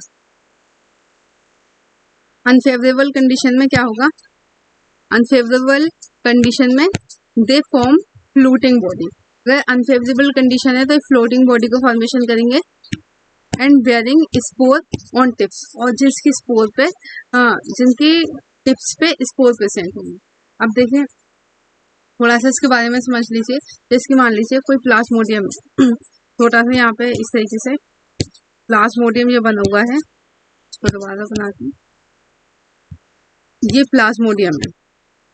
अनफेवरेबल कंडीशन में क्या होगा, अनफेवरेबल कंडीशन में दे फॉर्म फ्लोटिंग बॉडी। अगर अनफेवरेबल कंडीशन है तो फ्लोटिंग बॉडी को फॉर्मेशन करेंगे, and bearing spore on tips, और जिसकी स्पोर पे जिनकी टिप्स पे स्पोर प्रेजेंट होंगे। अब देखिए थोड़ा सा इसके बारे में समझ लीजिए। जैसे मान लीजिए कोई प्लाज्मोडियम छोटा सा यहाँ पे इस तरीके से प्लाज्मोडियम ये बना हुआ है, इसको दोबारा बनाते हैं, ये प्लाज्मोडियम है।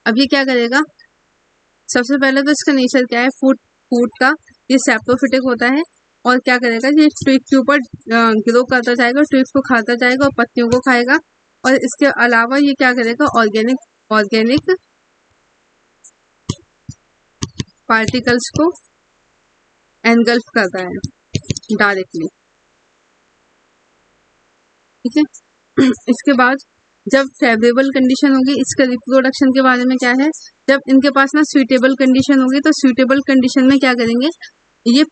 अब ये क्या करेगा, सबसे पहले तो इसका नेचर क्या है, फूड का, ये सैप्रोफिटिक होता है, और क्या करेगा, ये ट्विग के ऊपर ग्रो करता जाएगा, ट्विग को खाता जाएगा और पत्तियों को खाएगा। और इसके अलावा ये क्या करेगा, ऑर्गेनिक पार्टिकल्स को एनगल्फ करता है डायरेक्टली, ठीक है। इसके बाद जब फेवरेबल कंडीशन होगी, इसका रिप्रोडक्शन के बारे में क्या है, जब इनके पास ना सुइटेबल कंडीशन होगी तो सुइटेबल कंडीशन में क्या करेंगे, ये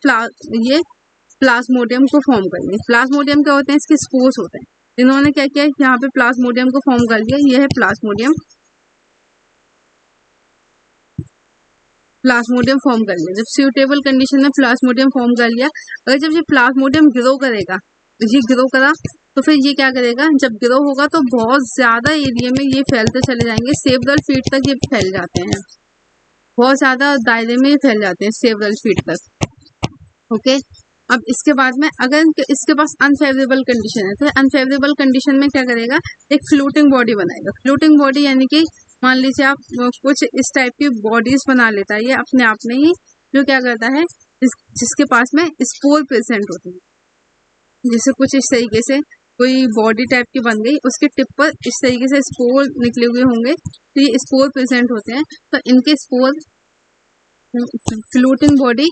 प्लाज्मोडियम को फॉर्म करेंगे। प्लाज्मोडियम क्या होते हैं, इसके स्पोर्स होते हैं। इन्होंने क्या किया, यहाँ पे प्लाज्मोडियम को फॉर्म कर लिया, ये है प्लाज्मोडियम फॉर्म कर लिया। जब सुइटेबल कंडीशन में प्लाज्मोडियम फॉर्म कर लिया, अगर जब ये प्लाज्मोडियम ग्रो करेगा, ये ग्रो करा तो फिर ये क्या करेगा, जब ग्रो होगा तो बहुत ज्यादा एरिया में ये फैलते चले जाएंगे, सेवरल फीट तक ये फैल जाते हैं। बहुत ज़्यादा दायरे में फैल जाते हैं, सेवरल फीट तक। ओके, अब इसके बाद में अगर इसके पास अनफेवरेबल कंडीशन है तो अनफेवरेबल कंडीशन में क्या करेगा, एक फ्लोटिंग बॉडी बनाएगा। फ्लोटिंग बॉडी यानी कि मान लीजिए आप कुछ इस टाइप की बॉडीज बना लेता है ये अपने आप में ही, जो क्या करता है, जिसके पास में स्पोर प्रेजेंट होते हैं। जैसे कुछ इस तरीके से कोई बॉडी टाइप की बन गई, उसके टिप पर इस तरीके से स्पोर निकले हुए होंगे, तो ये स्पोर प्रेजेंट होते हैं। तो इनके spore floating body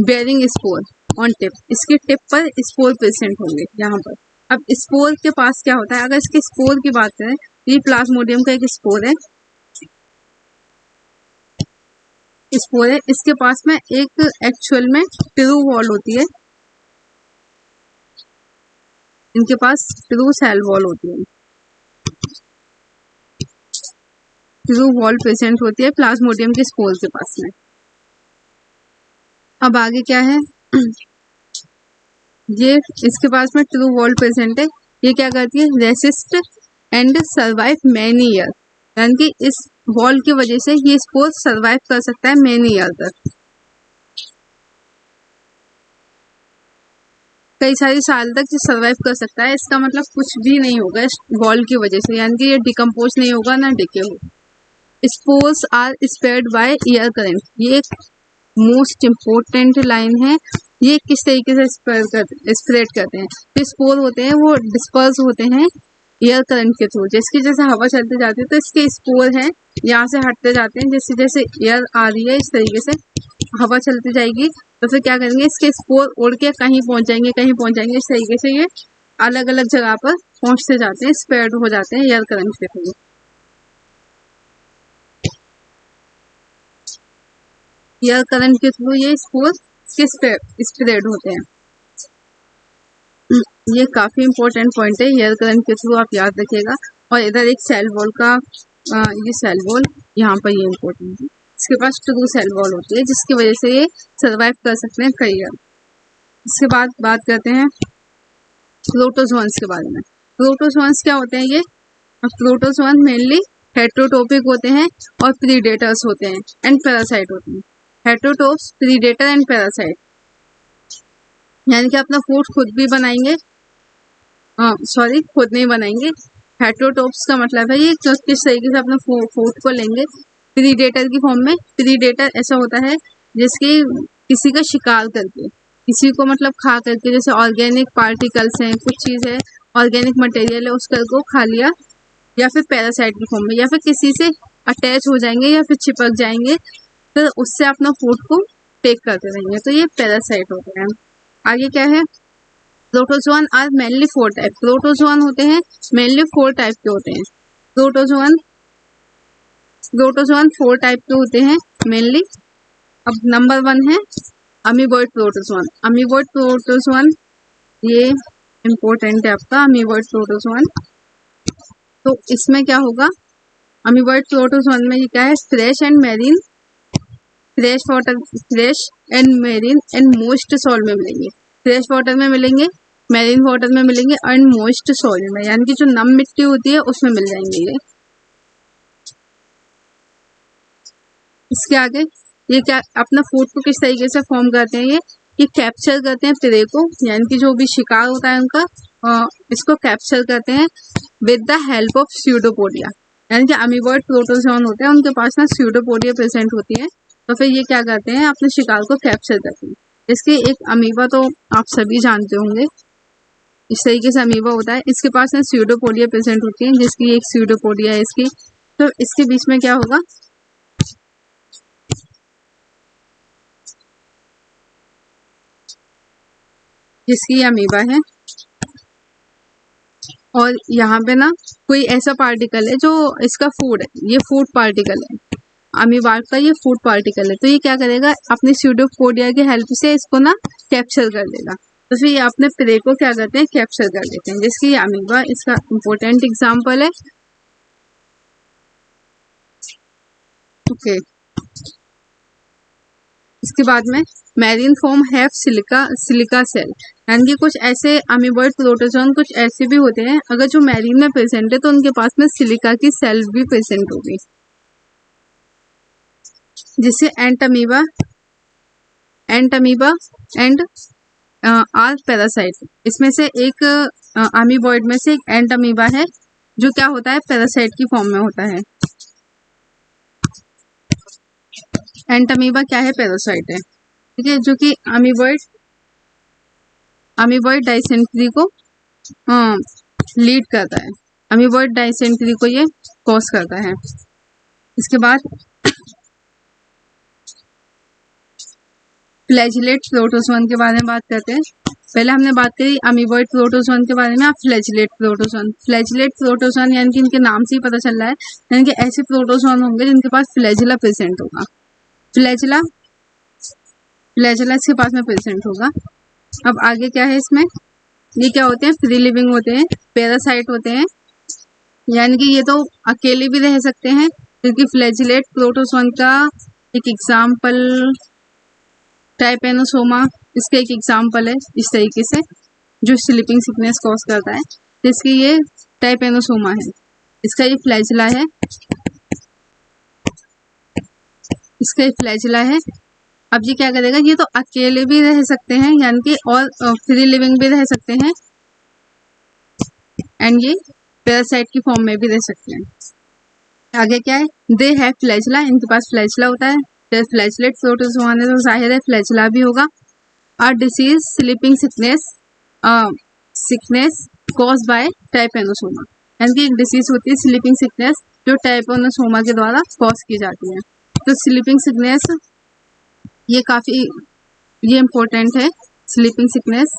bearing spore on tip, इसके टिप पर स्पोर प्रेजेंट होंगे यहाँ पर। अब स्पोर के पास क्या होता है, अगर इसके स्पोर की बात करें, ये प्लाज्मोडियम का एक स्पोर है, स्पोर है, इसके पास में एक एक्चुअल में ट्रू वॉल होती है, इनके पास ट्रू सेल वॉल होती है, ट्रू वॉल प्रेजेंट होती है प्लाज्मोडियम के स्पोर के पास में। अब आगे क्या है, ये इसके पास में ट्रू वॉल प्रेजेंट है, ये क्या करती है, resist and survive many year, यानी कि इस वॉल की वजह से ये स्पोर सर्वाइव कर सकता है मैनी ईयर तक, कई सारी साल तक ये सर्वाइव कर सकता है। इसका मतलब कुछ भी नहीं होगा इस वॉल की वजह से, यानी कि ये डिकम्पोज नहीं होगा ना डिके होगा। Spores are spread by air current, ये एक मोस्ट इम्पोर्टेंट लाइन है। ये किस तरीके से स्प्रेड करते हैं, तो स्पोर होते हैं वो डिस्पर्स होते हैं एयर करंट के थ्रू। जैसे हवा चलते जाती है तो इसके स्पोर हैं यहाँ से हटते जाते हैं, जैसे जैसे एयर आ रही है इस तरीके से हवा चलती जाएगी, तो फिर क्या करेंगे, इसके स्पोर उड़ के कहीं पहुंच जाएंगे, कहीं पहुंच जाएंगे, इस तरीके से ये अलग अलग जगह पर पहुंचते जाते हैं, स्प्रेड हो जाते हैं एयर करंट के थ्रू। एयर करंट के थ्रू ये स्पोर स्प्रेड होते हैं। ये काफी इंपॉर्टेंट पॉइंट है, एयर करंट के थ्रू आप याद रखिएगा। और इधर एक सेल वॉल का ये सेल वॉल यहाँ पर ये इम्पोर्टेंट है, इसके पास ट्रू सेल वॉल होती है जिसकी वजह से ये सर्वाइव कर सकते हैं कई ईयर। इसके बाद बात करते हैं प्रोटोजोन्स के बारे में। प्रोटोजोन्स क्या होते हैं, ये प्रोटोजोन मेनली हेटेरोटोपिक होते हैं और प्रीडेटर्स होते हैं एंड पैरासाइट होते हैं। हेटेरोटोप्स, प्रीडेटर एंड पैरासाइट, यानी कि अपना फूड खुद भी बनाएंगे, खुद नहीं बनाएंगे। हेटेरोटोप्स का मतलब है ये किस तरीके से अपने फूड को लेंगे प्रीडेटर की फॉर्म में। प्रीडेटर ऐसा होता है जिसकी किसी का शिकार करके, किसी को मतलब खा करके, जैसे ऑर्गेनिक पार्टिकल्स हैं, कुछ चीज़ है ऑर्गेनिक मटेरियल है उसको खा लिया, या फिर पैरासाइट की फॉर्म में, या फिर किसी से अटैच हो जाएंगे या फिर चिपक जाएंगे, तो उससे अपना फूड को टेक करते रहेंगे, तो ये पैरासाइट होते हैं। आगे क्या है, protozoan are mainly 4 type. Protozoan होते हैं मेनली 4 टाइप के होते हैं। प्रोटोजोन 4 टाइप के होते हैं मेनली। अब नंबर 1 है अमीबॉइड प्रोटोजोन। अमीबॉइड प्रोटोजोन ये इम्पोर्टेंट है आपका, अमीबॉइड प्रोटोजोन। तो इसमें क्या होगा, अमीबॉइड प्रोटोजोन में ये क्या है, fresh and marine, fresh water, fresh and marine and most soil में मिलेंगे। फ्रेश वाटर में मिलेंगे, मैरीन वाटर में मिलेंगे एंड मोस्ट सॉइल में, यानी कि जो नम मिट्टी होती है उसमें मिल जाएंगे ये। इसके आगे ये क्या अपना फूड को किस तरीके से फॉर्म करते हैं, ये कैप्चर करते हैं प्रे को, यानी कि जो भी शिकार होता है उनका इसको कैप्चर करते हैं with the help of pseudopodia. यानी कि अमीबॉइड प्रोटोजोन होते हैं उनके पास ना स्यूडोपोडिया प्रेजेंट होती है, तो फिर ये क्या करते हैं, अपने शिकार को कैप्चर करते हैं। इसके एक अमीबा तो आप सभी जानते होंगे, इस तरीके से अमीबा होता है, इसके पास ना स्यूडोपोडिया प्रेजेंट होती है, जिसकी एक स्यूडोपोडिया है इसकी। तो इसके बीच में क्या होगा, जिसकी अमीबा है, और यहाँ पे ना कोई ऐसा पार्टिकल है जो इसका फूड है, ये फूड पार्टिकल है, अमीबा का ये फूड पार्टिकल है। तो ये क्या करेगा, अपनी स्यूडोपोडिया की हेल्प से इसको ना कैप्चर कर लेगा, तो फिर ये अपने प्रे को क्या करते हैं, कैप्चर कर लेते हैं, जिसकी अमीबा इसका इम्पोर्टेंट एग्जाम्पल है। ओके, इसके बाद में marine form have silica cell, यानी कि कुछ ऐसे अमीबॉइड प्रोटोजोन कुछ ऐसे भी होते हैं, अगर जो मैरीन में प्रेजेंट है तो उनके पास में सिलिका की सेल भी प्रेजेंट होगी। जिससे एंट अमीबा एंड आर पैरासाइट, इसमें से एक अमीबॉइड में से एक एंट अमीबा है जो क्या होता है, पैरासाइट की फॉर्म में होता है। एंट अमीबा क्या है, पैरासाइट है, ठीक है, जो कि अमीबॉइड डाइसेंट्री को लीड करता है, अमीबॉइड डाइसेंट्री को ये कॉज करता है। इसके बाद फ्लैजिलेट प्रोटोजोन के बारे में बात करते हैं। पहले हमने बात करी अमीबॉइड प्रोटोजोन के बारे में, अब फ्लैजिलेट प्रोटोजोन यानी कि इनके नाम से ही पता चल रहा है, यानी कि ऐसे प्रोटोजोन होंगे जिनके पास फ्लैजिला प्रेजेंट होगा, फ्लैजिला इसके पास में प्रेजेंट होगा। अब आगे क्या है इसमें, ये क्या होते हैं, फ्री लिविंग होते हैं, पैरासाइट होते हैं, यानी कि ये तो अकेले भी रह सकते हैं, क्योंकि फ्लैजिलेट प्रोटोजोन का एक एग्जाम्पल टाइपेनोसोमा इसका एक एग्जाम्पल है, इस तरीके से जो स्लीपिंग सिकनेस कॉज करता है, जिसकी ये टाइपेनोसोमा है, इसका ये फ्लैजिला है, इसका ये फ्लैजिला है। अब ये क्या करेगा, ये तो अकेले भी रह सकते हैं, यानी कि और फ्री लिविंग भी रह सकते हैं, एंड ये पैरासाइट की फॉर्म में भी रह सकते हैं। आगे क्या है, दे हैव फ्लैजिला, इनके पास फ्लैजिला होता है, फ्लैजिलेट प्रोटोजोन है तो जाहिर है फ्लैजिला भी होगा। और disease sleeping sickness cause by trypanosoma, यानी कि एक डिसीज होती है स्लीपिंग सिकनेस जो टाइपेनोसोमा के द्वारा कॉज की जाती है। तो स्लीपिंग सिकनेस ये काफी ये इम्पोर्टेंट है, स्लीपिंग सिकनेस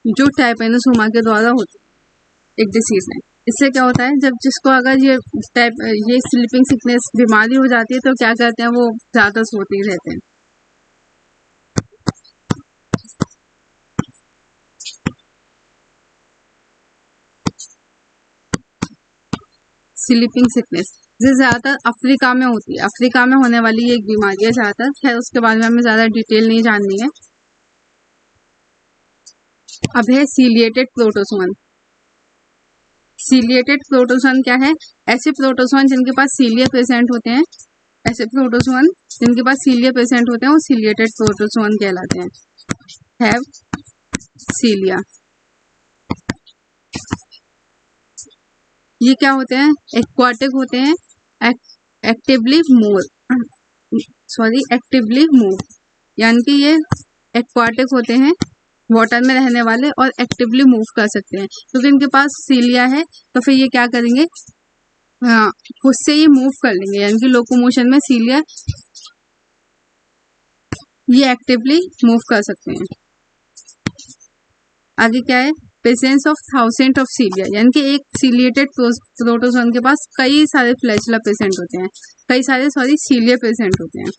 जो टाइपेनोसोमा के द्वारा होती है, एक डिसीज है। इससे क्या होता है, जब जिसको अगर ये स्लीपिंग सिकनेस बीमारी हो जाती है तो क्या करते हैं, वो ज्यादा सोते ही रहते हैं। स्लीपिंग सिकनेस ये ज्यादातर अफ्रीका में होती है, अफ्रीका में होने वाली एक बीमारी है ज्यादातर, खैर उसके बारे में हमें ज्यादा डिटेल नहीं जाननी है। अब है सीलिएटेड प्रोटोजोन। सीलिएटेड प्रोटोजोन क्या है, ऐसे प्रोटोजोन जिनके पास सीलिया प्रेजेंट होते हैं, ऐसे प्रोटोजोन जिनके पास सीलिया प्रेजेंट होते हैं वो सीलिएटेड प्रोटोजोन कहलाते हैं। हैव सीलिया, ये क्या होते हैं, एक्वाटिक होते हैं, एक्टिवली मूव, यानी कि ये एक्वाटिक होते हैं, वाटर में रहने वाले, और एक्टिवली मूव कर सकते हैं, क्योंकि इनके पास सीलिया है तो फिर ये क्या करेंगे, हाँ खुद से ये मूव कर लेंगे, यानी कि लोकोमोशन में सीलिया ये एक्टिवली मूव कर सकते हैं। आगे क्या है, प्रेजेंस ऑफ थाउजेंड ऑफ सीलिया, यानी कि एक सीलिएटेड प्रोटोजोन के पास कई सारे फ्लैजिला प्रेजेंट होते हैं, कई सारे सीलिया प्रेजेंट होते हैं।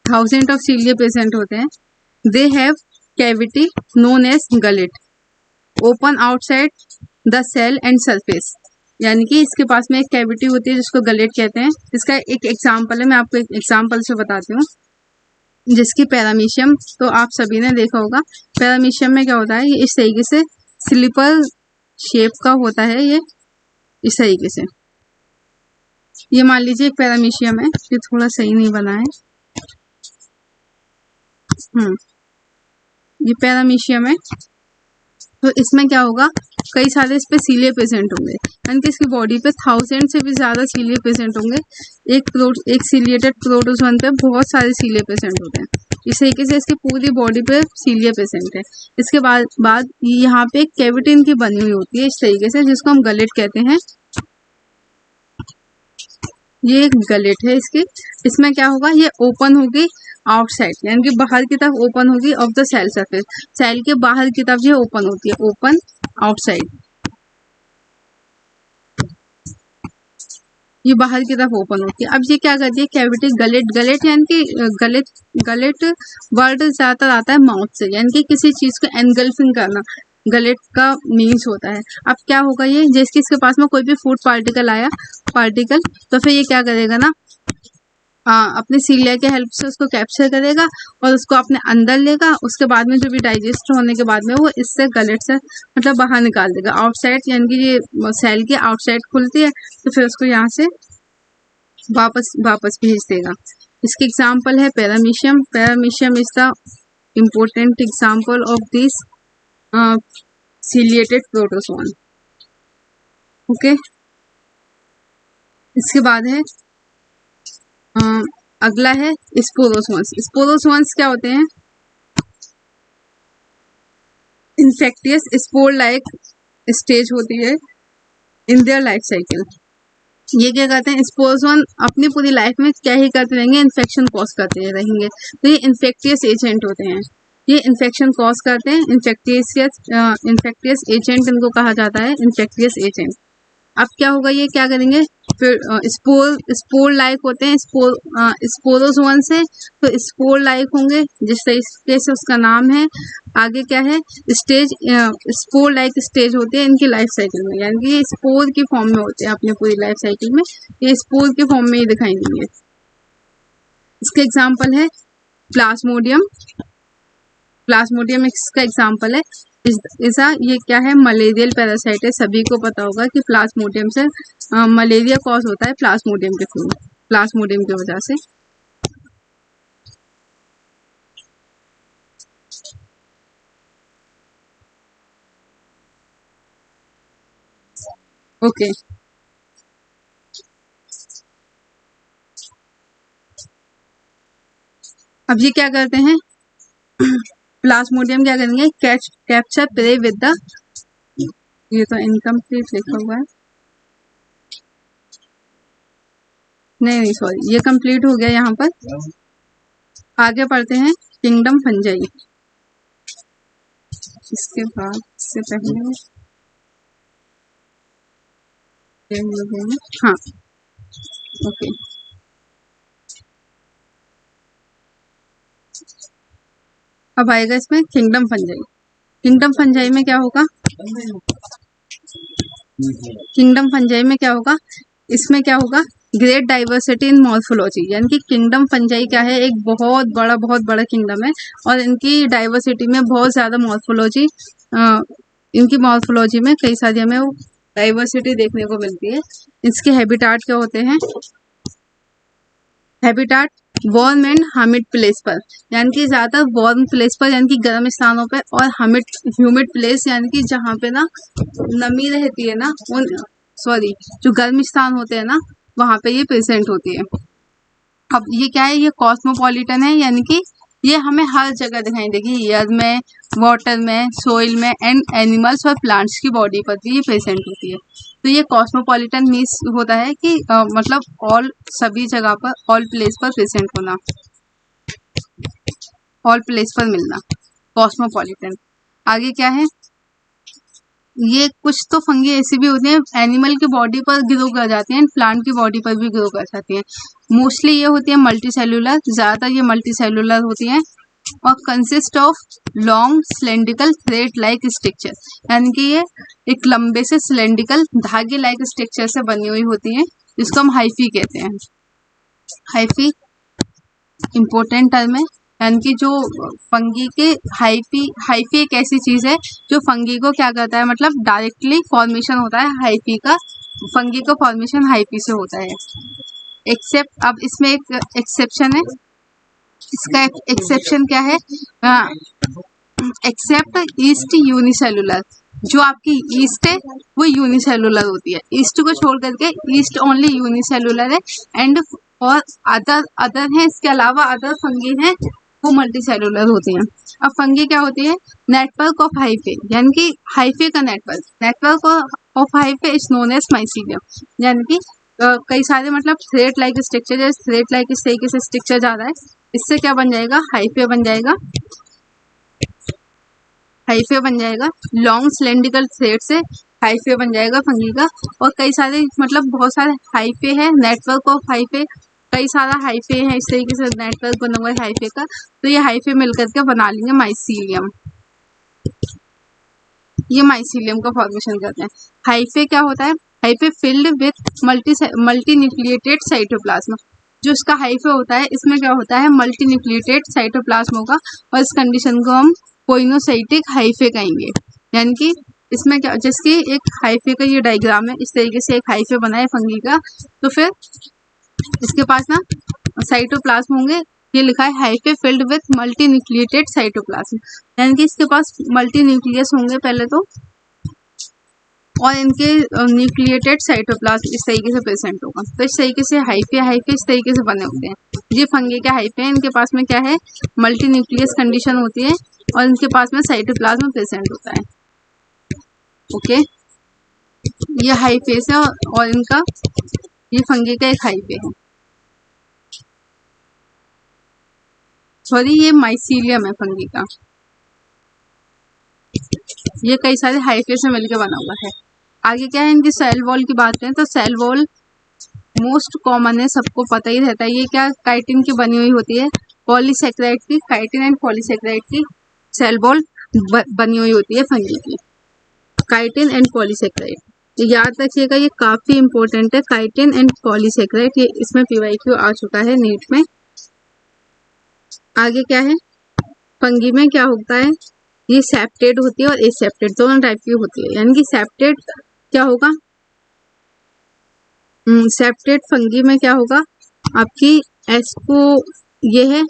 थाउजेंड ऑफ सीलिया प्रेजेंट होते हैं। They have cavity known as gullet open outside the cell and surface, यानी कि इसके पास में एक कैविटी होती है जिसको गलेट कहते हैं। इसका एक एग्जाम्पल है, मैं आपको एक एग्जाम्पल से बताती हूँ, जिसकी पैरामीशियम तो आप सभी ने देखा होगा। पैरामीशियम में क्या होता है, ये इस तरीके से स्लीपर शेप का होता है, ये इस तरीके से, ये मान लीजिए एक पैरामीशियम है, ये थोड़ा सही नहीं बना है, ये पैरामीशियम है, तो इसमें क्या होगा, कई सारे इस पे सीलिया प्रेजेंट होंगे, यानी कि इसकी बॉडी पे 1000 से भी ज्यादा सीलिया प्रेजेंट होंगे। एक सीलिएटेड प्रोटोजोन पे बहुत सारे सीलिया प्रेजेंट होते हैं, इस तरीके से इसकी पूरी बॉडी पे सीलिया प्रेजेंट है। इसके बाद यहाँ पे एक कैविटी इनकी बनी हुई होती है इस तरीके से, जिसको हम गलेट कहते हैं। ये एक गलेट है इसकी, इसमें क्या होगा, ये ओपन होगी आउटसाइड, यानी कि बाहर की तरफ ओपन होगी of the cell surface, cell के बाहर की तरफ ये ओपन होती है, ओपन आउटसाइड, ये बाहर की तरफ ओपन होती है। अब ये क्या करती है, कैविटी गलेट यानी कि गलेट वर्ड ज्यादातर आता है माउथ से, यानी कि किसी चीज को एनगल्फिंग करना, गलेट का मीन्स होता है। अब क्या होगा, ये जैसे कि इसके पास में कोई भी फूड पार्टिकल आया तो फिर ये क्या करेगा ना, अपने सीलिया के हेल्प से उसको कैप्चर करेगा और उसको अपने अंदर लेगा। उसके बाद में जो भी डाइजेस्ट होने के बाद में वो इससे गलेट से मतलब बाहर निकाल देगा आउटसाइड, यानी कि ये सेल की आउटसाइड खुलती है तो फिर उसको यहाँ से वापस भेज देगा। इसकी एग्जाम्पल है paramecium. Paramecium is the important example of this ciliated protozoan. Okay, इसके बाद है अगला है स्पोरोजोन्स। स्पोरोजोन्स क्या होते हैं? इन्फेक्टियस स्पोर लाइक स्टेज होती है इन देयर लाइफ साइकिल। ये क्या करते हैं? स्पोरोजोन अपनी पूरी लाइफ में क्या ही करते रहेंगे? इन्फेक्शन कॉज करते रहेंगे। तो ये इन्फेक्टियस एजेंट होते हैं, ये इन्फेक्शन कॉज करते हैं। इन्फेक्टियस एजेंट इनको कहा जाता है, इन्फेक्टियस एजेंट। अब क्या होगा? ये क्या करेंगे? फिर स्पोर लाइक होते हैं, स्पोरोजोन से तो स्पोर लाइक होंगे जिस तरीके से उसका नाम है। आगे क्या है? स्टेज, स्पोर लाइक स्टेज होती है इनकी लाइफ साइकिल में, यानी कि ये स्पोर की फॉर्म में होते हैं अपनी पूरी लाइफ साइकिल में, ये स्पोर की फॉर्म में ही दिखाई देंगे। इसके एग्जाम्पल है प्लाज्मोडियम। प्लाज्मोडियम इसका एग्जाम्पल है। ये क्या है? मलेरियल पैरासाइट है। सभी को पता होगा कि प्लाज्मोडियम से मलेरिया कॉज होता है प्लाज्मोडियम के थ्रू, प्लाज्मोडियम की वजह से। ओके, अब ये क्या करते हैं? प्लाज्मोडियम क्या करेंगे? कैप्चर प्रे विद द, ये तो इनकम्प्लीट लिखा हुआ है, नहीं सॉरी, ये कंप्लीट हो गया यहाँ पर। आगे पढ़ते हैं किंगडम फंजाई। इसके बाद इससे पहले हाँ ओके, अब आएगा इसमें किंगडम फंजाई। किंगडम फंजाई में क्या होगा? किंगडम फंजाई में क्या होगा? इसमें क्या होगा? ग्रेट डाइवर्सिटी इन मॉर्फोलॉजी, यानी कि किंगडम फंजाई क्या है? एक बहुत बड़ा किंगडम है और इनकी डाइवर्सिटी में बहुत ज्यादा मॉर्फोलॉजी, इनकी मॉर्फोलॉजी में कई सारी हमें डाइवर्सिटी देखने को मिलती है। इसके हैबिटाट क्या होते हैं? Habitat warm and humid place पर, यानी कि ज्यादा वार्म प्लेस पर यानी कि गर्म स्थानों पर, और ह्यूमिड प्लेस यानी कि जहाँ पे ना नमी रहती है ना, उन सॉरी जो गर्म स्थान होते हैं ना वहाँ पे ये प्रेजेंट होती है। अब ये क्या है? ये कॉस्मोपॉलिटन है, यानी कि ये हमें हर जगह दिखाई देगी, एयर में, वाटर में, सोइल में एंड एनिमल्स और प्लांट्स की बॉडी पर भी ये प्रेजेंट होती है। तो ये कॉस्मोपॉलिटन मीन्स होता है कि मतलब ऑल, सभी जगह पर, ऑल प्लेस पर प्रेजेंट होना, ऑल प्लेस पर मिलना, कॉस्मोपॉलिटन। आगे क्या है? ये कुछ तो फंगी ऐसी भी होती हैं एनिमल की बॉडी पर ग्रो कर जाती हैं, प्लांट की बॉडी पर भी ग्रो कर जाती हैं। मोस्टली ये होती है मल्टी सेलुलर, ज्यादातर ये मल्टी सेलुलर होती हैं और consist of long cylindrical thread like structure, यानी कि ये एक लंबे से सिलेंड्रिकल धागे लाइक स्ट्रक्चर से बनी हुई होती हैं, जिसको हम हाइफी कहते हैं। हाइफी इम्पोर्टेंट टर्म है, यानी कि जो फंगी के हाइफी एक ऐसी चीज है जो फंगी को क्या करता है? मतलब डायरेक्टली फॉर्मेशन होता है हाइफी का, फंगी का फॉर्मेशन हाइफी से होता है। एक्सेप्ट, अब इसमें एक एक्सेप्शन है, इसका एक्सेप्शन क्या है? एक्सेप्ट ईस्ट यूनिसेलुलर, जो आपकी ईस्ट है वो यूनिसेलुलर होती है, ईस्ट को छोड़ करके ईस्ट ओनली यूनिसेलुलर है, एंड और अदर है, इसके अलावा अदर फंगी हैं वो मल्टी सेलुलर होती हैं। अब फंगी क्या होती है? नेटवर्क ऑफ हाइफे, यानी कि हाइफे का network of hyphae is known as mycelium, यानी कि कई सारे मतलब thread like structure, thread like इस तरीके से स्ट्रक्चर जा रहा है, इससे क्या बन जाएगा? हाइफे बन जाएगा, हाइफे बन जाएगा। लॉन्ग सिलेंड्रिकल थ्रेड से हाइफे बन जाएगा फंगी का, और कई सारे मतलब बहुत सारे हाइफे हैं, नेटवर्क ऑफ हाइफे, कई सारा हाइफे है, इस तरीके से नेटवर्क बना हुआ है हाइफे का, तो ये हाइफे मिलकर के बना लेंगे माइसीलियम, ये माइसीलियम का फॉर्मेशन करते हैं। हाइफे क्या होता है? Hyphae filled with multi nucleated cytoplasm, जो इसका हाइफे होता है, इसमें क्या होता है, मल्टी न्यूक्लिएटेड साइटोप्लाज्म होगा और इस कंडीशन को हम पोइनोसाइटिक हाइफे कहेंगे। यानी कि इसमें क्या, जिसकी एक हाइफे का ये डायग्राम है, इस तरीके से एक हाइफे बना है फंगी का, तो फिर इसके पास ना साइटोप्लाज्म होंगे। ये लिखा है hyphae filled with multi nucleated cytoplasm, यानी कि इसके पास मल्टी न्यूक्लियस होंगे पहले तो, और इनके न्यूक्लिएटेड साइटोप्लाज्म इस तरीके से प्रेजेंट होगा। तो इस तरीके से हाइफे इस तरीके से बने होते हैं। ये फंगी के हाइफे हैं, इनके पास में क्या है, मल्टी न्यूक्लियस कंडीशन होती है और इनके पास में साइटोप्लाज्म प्रेजेंट होता है। ओके, ये हाइफेस है और इनका, ये फंगी का एक हाइफे है, सॉरी ये माइसीलियम है फंगी का। ये कई सारे हाइफे से मिलकर बना हुआ है। आगे क्या है, इनकी सेल वॉल की बात करें तो सेल वॉल मोस्ट कॉमन है, सबको पता ही रहता है। ये क्या, काइटिन की बनी हुई होती है, पॉलीसेक्राइड की, काइटिन एंड पॉलीसेक्राइड की सेल वॉल बनी हुई होती है फंगी की, काइटिन एंड पॉलीसेक्राइड। याद रखिएगा, ये काफी इंपॉर्टेंट है, काइटिन एंड पॉलीसेक्राइड। ये इसमें पीवाईक्यू आ चुका है नीट में। आगे क्या है, फंगी में क्या होता है, ये सेप्टेड होती है और एसेप्टेड दोनों टाइप की होती है। यानी कि सेप्टेड क्या होगा, सेप्टेड फंगी में क्या होगा आपकी, एस्को, ये है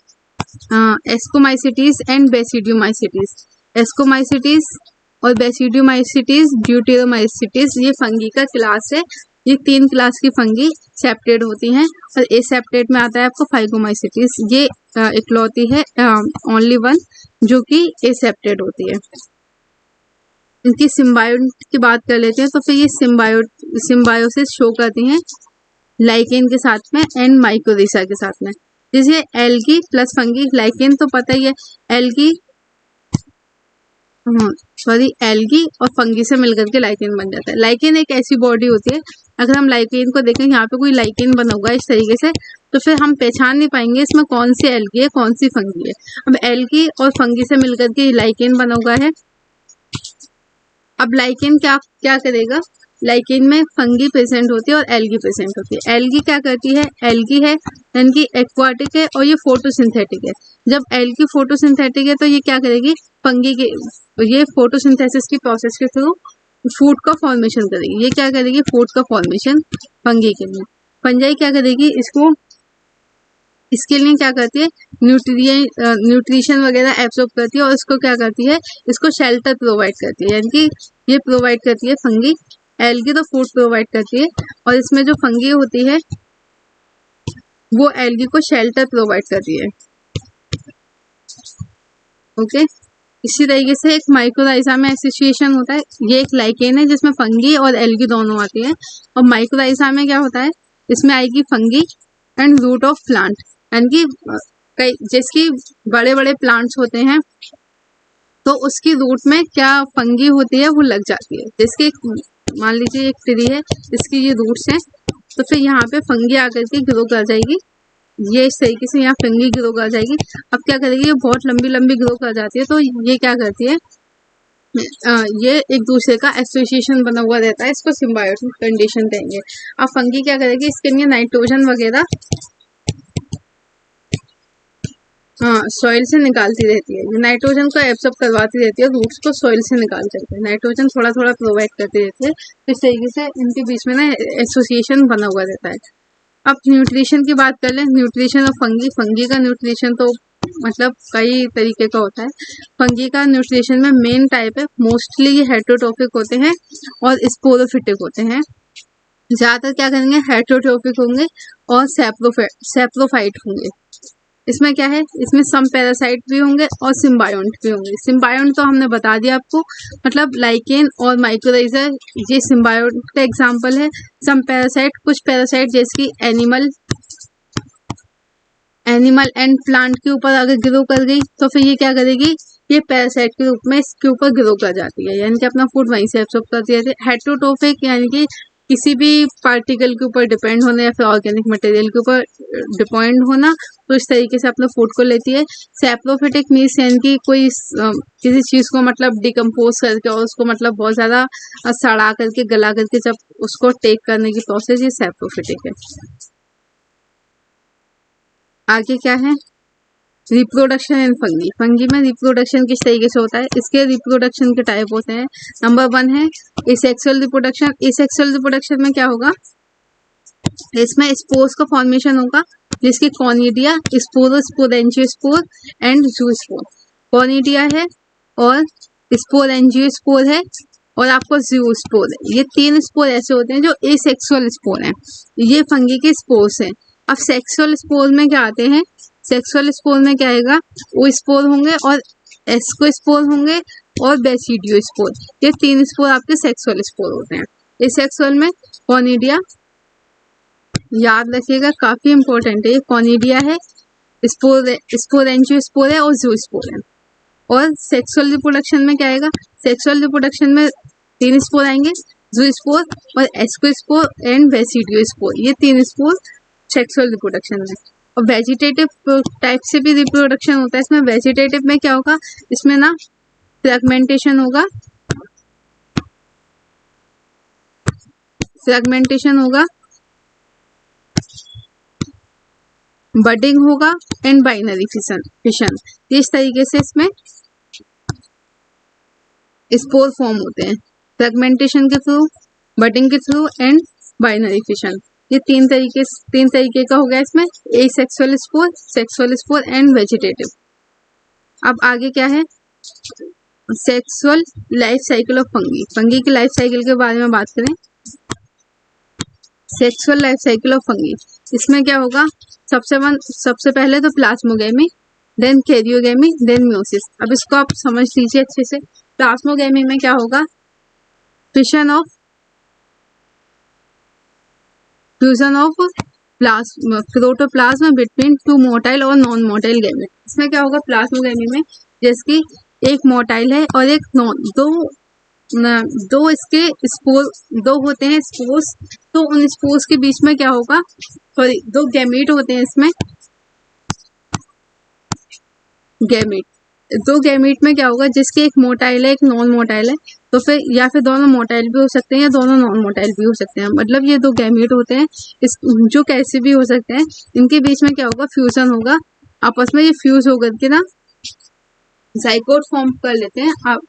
एस्कोमाइसिटीज एंड बेसिडियोमाइसिटीज, एस्कोमाइसिटीज और बेसिडियोमाइसिटीज, ड्यूटेरोमाइसिटीज, ये फंगी का क्लास है। ये 3 क्लास की फंगी सेप्टेड होती हैं। और एसेप्टेड में आता है आपको फाइगोमाइसिटीज, ये इकलौती है ओनली वन जो कि एसेप्टेड होती है। इनकी सिम्बायोट की बात कर लेते हैं, तो फिर ये सिम्बायोसिस शो करती हैं लाइकेन के साथ में एंड माइकोरिजा के साथ में। जैसे एल्गी प्लस फंगी, लाइकेन तो पता ही है, एल्गी एल्गी और फंगी से मिलकर के लाइकेन बन जाता है। लाइकेन एक ऐसी बॉडी होती है, अगर हम लाइकेन को देखें, यहाँ पे कोई लाइकेन बना होगा इस तरीके से, तो फिर हम पहचान नहीं पाएंगे इसमें कौन सी एल्गी है कौन सी फंगी है। अब एल्गी और फंगी से मिलकर के लाइकेन बना हुआ है। अब लाइकेन क्या क्या करेगा, लाइकेन में फंगी प्रेजेंट होती है और एल्गी प्रेजेंट होती है। एल्गी क्या करती है, एल्गी है यानी कि एक्वाटिक है और ये फोटोसिंथेटिक है। जब एल्गी फोटोसिंथेटिक है तो ये क्या करेगी, फंगी के, ये फोटोसिंथेसिस की प्रोसेस के थ्रू फूड का फॉर्मेशन करेगी। ये क्या करेगी, फूड का फॉर्मेशन फंगी के लिए। फंजाई क्या करेगी, इसको, इसके लिए क्या करती है, न्यूट्रिशन वगैरह एब्सॉर्ब करती है और इसको क्या करती है, इसको शेल्टर प्रोवाइड करती है। यानी कि ये प्रोवाइड करती है फंगी, एल्गी तो फूड प्रोवाइड करती है और इसमें जो फंगी होती है वो एल्गी को शेल्टर प्रोवाइड करती है। ओके, इसी तरीके से एक माइकोराइजा में एसोसिएशन होता है। ये एक लाइकेन है जिसमें फंगी और एल्गी दोनों आती है। और माइकोराइजा में क्या होता है, इसमें आएगी fungi and root of plant, यानी कि कई जिसकी बड़े बड़े प्लांट्स होते हैं तो उसकी रूट में क्या फंगी होती है वो लग जाती है। जिसके मान लीजिए एक ट्री है, इसकी ये रूट्स हैं, तो फिर यहाँ पे फंगी आकर के ग्रो कर जाएगी। ये इस तरीके से यहाँ फंगी ग्रो कर जाएगी। अब क्या करेगी, ये बहुत लंबी लंबी ग्रो कर जाती है, तो ये क्या करती है, ये एक दूसरे का एसोसिएशन बना हुआ रहता है, इसको सिम्बायोटिक कंडीशन कहेंगे। अब फंगी क्या करेगी, इसके लिए नाइट्रोजन वगैरह सॉइल से निकालती रहती है। नाइट्रोजन को एब्सॉर्ब करवाती रहती है रूट्स को सॉइल से निकाल करके, नाइट्रोजन थोड़ा थोड़ा प्रोवाइड करती रहती है। इस तरीके से इनके बीच में ना एसोसिएशन बना हुआ रहता है। अब न्यूट्रिशन की बात कर लें, न्यूट्रिशन ऑफ फंगी। फंगी का न्यूट्रिशन तो मतलब कई तरीके का होता है। फंगी का न्यूट्रिशन में मेन टाइप है, मोस्टली ये हेटेरोट्रोफिक होते हैं और स्पोरोफिटिक होते हैं। ज्यादातर क्या करेंगे, हेटेरोट्रोफिक होंगे और सेप्रोफाइट होंगे। इसमें क्या है, इसमें सम पैरासाइट भी होंगे और सिम्बायोंट भी होंगे। सिम्बायोंट तो हमने बता दिया आपको, मतलब लाइकेन और माइकोराइजा ये सिम्बायोंट का एग्जांपल है। सम पैरासाइट, कुछ पैरासाइट जैसे कि एनिमल एंड प्लांट के ऊपर अगर ग्रो कर गई तो फिर ये क्या करेगी, ये पैरासाइट के रूप में इसके ऊपर ग्रो कर जाती है, यानी कि अपना फूड वहीं से एब्सॉर्ब करती है। हेटेरोट्रोफिक यानी कि किसी भी पार्टिकल के ऊपर डिपेंड होना या फिर ऑर्गेनिक मटेरियल के ऊपर डिपेंड होना, तो इस तरीके से अपने फूड को लेती है। सेप्रोफिटिक मीन्स यानी कि कोई किसी चीज को मतलब डिकम्पोज करके और उसको मतलब बहुत ज्यादा सड़ा करके गला करके जब उसको टेक करने की प्रोसेस, ये सेप्रोफिटिक है। आगे क्या है, रिप्रोडक्शन इन फंगी। फंगी में रिप्रोडक्शन किस तरीके से होता है, इसके रिप्रोडक्शन के टाइप होते हैं। नंबर 1 है एसेक्सुअल रिप्रोडक्शन। एसेक्सुअल रिप्रोडक्शन में क्या होगा, इसमें स्पोर्स का फॉर्मेशन होगा, जिसके conidia, spore, sporangiospore and zoospore. Conidia है और स्पोरेंजियोस्पोर है और आपको जूस्पोर है। ये 3 स्पोर ऐसे होते हैं जो एसेक्सुअल स्पोर हैं, ये फंगी के स्पोर्स हैं। अब सेक्सुअल स्पोर में क्या आते हैं, सेक्सुअल स्पोर में क्या आएगा, वो स्पोर होंगे और एस्कोस्पोर होंगे और बेसिडियोस्पोर। ये 3 स्पोर आपके सेक्सुअल स्पोर होते हैं। एसेक्सुअल में कॉनिडिया, याद रखिएगा काफी इंपॉर्टेंट है, ये कॉनिडिया है, स्पोरेंजियोस्पोर है और जूस्पोर है। और सेक्सुअल रिप्रोडक्शन में क्या आएगा, सेक्सुअल रिप्रोडक्शन में 3 स्पोर आएंगे, जूस्पोर और एस्कोस्पोर एंड बेसिडियोस्पोर। ये 3 स्पोर सेक्सुअल रिप्रोडक्शन में। और वेजिटेटिव टाइप से भी रिप्रोडक्शन होता है। इसमें वेजिटेटिव में क्या होगा, इसमें ना फ्रेगमेंटेशन होगा, बडिंग होगा एंड बाइनरी फिशन। इस तरीके से इसमें स्पोर फॉर्म होते हैं, फ्रेगमेंटेशन के थ्रू, बडिंग के थ्रू एंड बाइनरी फिशन। ये तीन तरीके का हो गया इसमें, asexual spore, sexual spore and vegetative. अब आगे क्या है, sexual life cycle of fungi. Fungi की लाइफ साइकिल के बारे में बात करें, sexual life cycle of fungi, इसमें क्या होगा, सबसे पहले तो plasmogamy, then karyogamy, then meiosis. अब इसको आप समझ लीजिए अच्छे से। प्लाज्मोगेमी में क्या होगा, fusion of protoplasm between 2 motile और नॉन मोटाइल गैमेट। इसमें क्या होगा, प्लाज्मोगेमी में जैसे कि एक मोटाइल है और एक नॉन, दो इसके स्पोर, 2 होते हैं स्पोर्स, तो उन स्पोर्स के बीच में क्या होगा, सॉरी 2 गैमेट होते हैं इसमें, गैमेट। 2 गैमेट में क्या होगा, जिसके एक मोटाइल है एक नॉन मोटाइल है, तो फिर या फिर दोनों मोटाइल भी हो सकते हैं या दोनों नॉन मोटाइल भी हो सकते हैं। मतलब ये 2 गैमेट होते हैं, इस जो कैसे भी हो सकते हैं, इनके बीच में क्या होगा, फ्यूजन होगा, आपस में ये फ्यूज होकर के ना जाइगोट फॉर्म कर लेते हैं। आप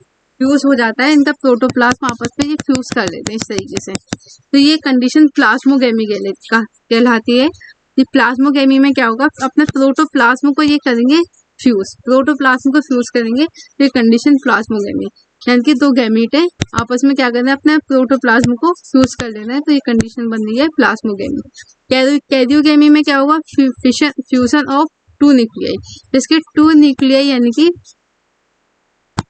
फ्यूज हो जाता है, इनका प्रोटोप्लाज्म आपस में ये फ्यूज कर लेते हैं इस तरीके से। तो ये कंडीशन प्लाज्मोगेमी कहलाती है। ये प्लाज्मोगेमी में क्या होगा, अपने प्रोटोप्लाज्म को ये करेंगे फ्यूज, प्रोटोप्लाज्म को फ्यूज करेंगे, तो ये कंडीशन प्लाज्मोगेमी, यानी कि 2 गैमीट है, आपस में क्या करना है, अपने प्रोटोप्लाज्म को फ्यूज कर लेना है, तो ये कंडीशन बन रही है प्लाज्मोगेमी। कैरियोगेमी में क्या होगा, फ्यूजन ऑफ 2 न्यूक्लियाई, जिसके 2 न्यूक्लियाई, यानी कि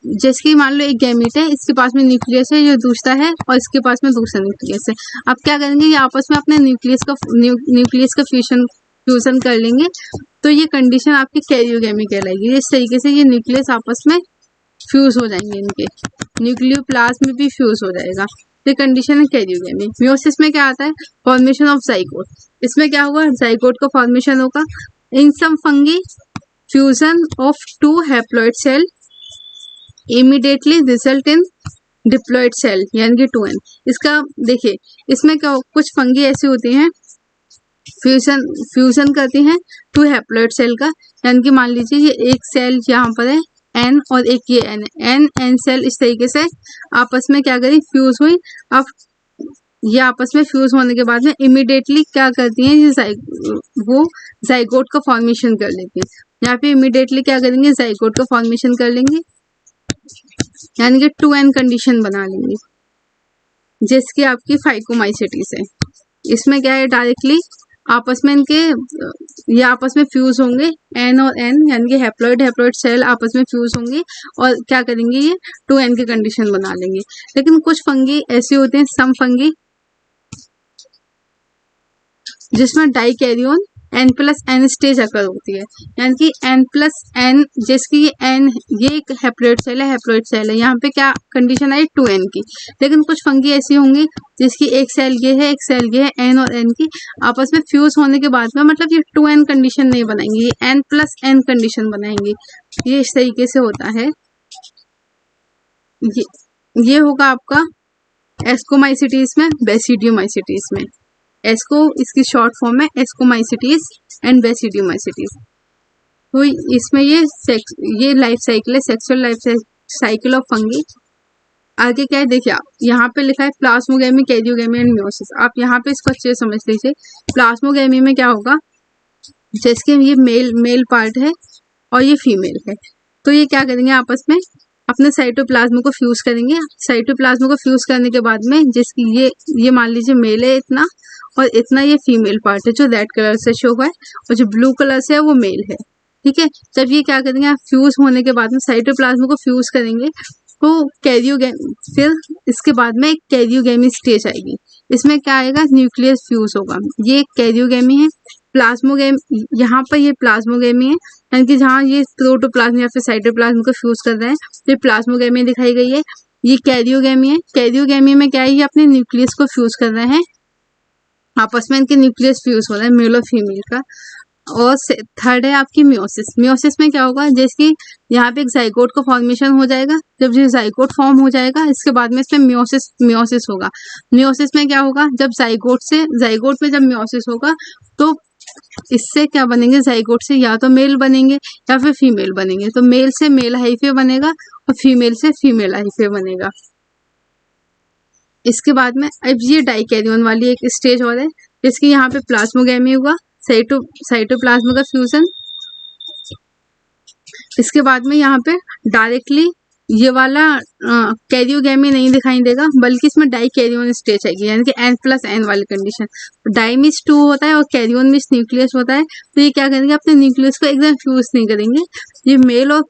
जैसे कि मान लो एक गैमीट है, इसके पास में न्यूक्लियस है, जो दूसरा है, और इसके पास में दूसरा न्यूक्लियस है। अब क्या करेंगे, ये आपस में अपने न्यूक्लियस का फ्यूजन कर लेंगे, तो ये कंडीशन आपकी कैरियोगेमी कहलाएगी। इस तरीके से ये न्यूक्लियस आपस में फ्यूज हो जाएंगे, इनके न्यूक्लियोप्लाज्म में भी फ्यूज हो जाएगा, तो कंडीशन है कैरियोगेमी। मियोसिस में क्या आता है, फॉर्मेशन ऑफ जाइगोट। इसमें क्या होगा, जाइगोट का फॉर्मेशन होगा। In some fungi fusion of 2 haploid cell immediately result in diploid cell, यानी कि 2n। इसका देखिए, इसमें क्या, कुछ फंगी ऐसी होती हैं फ्यूजन करती हैं 2 हैप्लॉइड सेल का, यानी कि मान लीजिए ये एक सेल यहाँ पर है n और एक ये n है, n सेल इस तरीके से आपस में क्या करी, फ्यूज हुई। अब ये आपस में फ्यूज होने के बाद में इमीडिएटली क्या करती हैं, ये वो जाइगोट का फॉर्मेशन कर लेती है। यहाँ पे इमीडिएटली क्या करेंगे, जाइगोट का फॉर्मेशन कर लेंगे, यानी कि 2n कंडीशन बना लेंगे, जिसकी आपकी फाइकोमाइसिटीज है। इसमें क्या है, डायरेक्टली आपस में इनके ये आपस में फ्यूज होंगे, n और n, यानी कि हैप्लॉइड सेल आपस में फ्यूज होंगे और क्या करेंगे, ये 2n की कंडीशन बना लेंगे। लेकिन कुछ फंगी ऐसे होते हैं, सम फंगी, जिसमें डाइकैरियोन n+n स्टेज अकर होती है, यानी कि n+n, जैसे कि ये एक हैप्लॉइड सेल है, यहाँ पे क्या कंडीशन आई, 2n की। लेकिन कुछ फंगी ऐसी होंगी जिसकी एक सेल ये है, एक सेल ये है, n और n की आपस में फ्यूज होने के बाद में, मतलब ये 2n कंडीशन नहीं बनाएंगे, ये n+n कंडीशन बनाएंगे। ये इस तरीके से होता है। ये होगा आपका एस्कोमाइसिटीज में, बेसिडियोमाइसिटीज में। एस्को इसकी शॉर्ट फॉर्म है एस्कोमाइसिटीज एंड बेसिडियोमाइसिटीज। तो इसमें ये लाइफ साइकिल है, sexual life cycle of fungi. आगे क्या है देखिए, आप यहाँ पे लिखा है प्लाज्मोगेमी, कैरियोगेमी एंड मियोसिस। आप यहाँ पे इसको अच्छे से समझ लीजिए। प्लाज्मोगेमी में क्या होगा, जैसे कि ये मेल पार्ट है और ये फीमेल है, तो ये क्या करेंगे आपस में अपने साइटोप्लाज्म को फ्यूज करेंगे। साइटोप्लाज्म को फ्यूज करने के बाद में जिसकी ये मान लीजिए मेल है इतना, और इतना ये फीमेल पार्ट है जो रेड कलर से शो हुआ है, और जो ब्लू कलर से है वो मेल है। ठीक है, जब ये क्या करेंगे, आप फ्यूज होने के बाद में साइटोप्लाज्म को फ्यूज करेंगे तो कैरियोगेमी, फिर इसके बाद में एक कैरियोगेमी स्टेज आएगी। इसमें क्या आएगा, न्यूक्लियस फ्यूज होगा। ये कैरियोगेमी है। प्लाज्मोगेमी, यहाँ पर ये प्लाज्मोगेमी है, यानी कि जहाँ ये प्रोटोप्लाज्म या फिर साइटोप्लाज्म को फ्यूज कर रहे हैं, तो ये प्लाज्मोगेमी दिखाई गई है। ये कैरियोगेमी है। कैरियोगेमी में क्या है, ये अपने न्यूक्लियस को फ्यूज कर रहे हैं, आपस में इनके न्यूक्लियस फ्यूज हो रहा है मेल और फीमेल का। और थर्ड है आपकी मियोसिस। मियोसिस में क्या होगा, जैसे कि यहाँ पे एक जाइगोट का फॉर्मेशन हो जाएगा। जब ये जाइगोट फॉर्म हो जाएगा, इसके बाद में इसमें मियोसिस होगा। मियोसिस में क्या होगा, जब जाइगोट में जब मियोसिस होगा तो इससे क्या बनेंगे, जाइगोट से या तो मेल बनेंगे या फिर फीमेल बनेंगे। तो मेल से मेल हाइफे बनेगा और फीमेल से फीमेल हाइफे बनेगा। इसके बाद में अब ये डाइकैरियन वाली एक स्टेज और है, जिसकी यहाँ पे प्लाज्मोगेमी हुआ, साइटोप्लाज्म का फ्यूजन। इसके बाद में यहाँ पे डायरेक्टली ये वाला कैरियोगेमी नहीं दिखाई देगा, बल्कि इसमें डाइकैरियन स्टेज आएगी, यानी कि N+N वाली कंडीशन। डाई मीन्स 2 होता है और कैरियन मीन्स न्यूक्लियस होता है। तो ये क्या करेंगे, अपने न्यूक्लियस को एकदम फ्यूज नहीं करेंगे। ये मेल और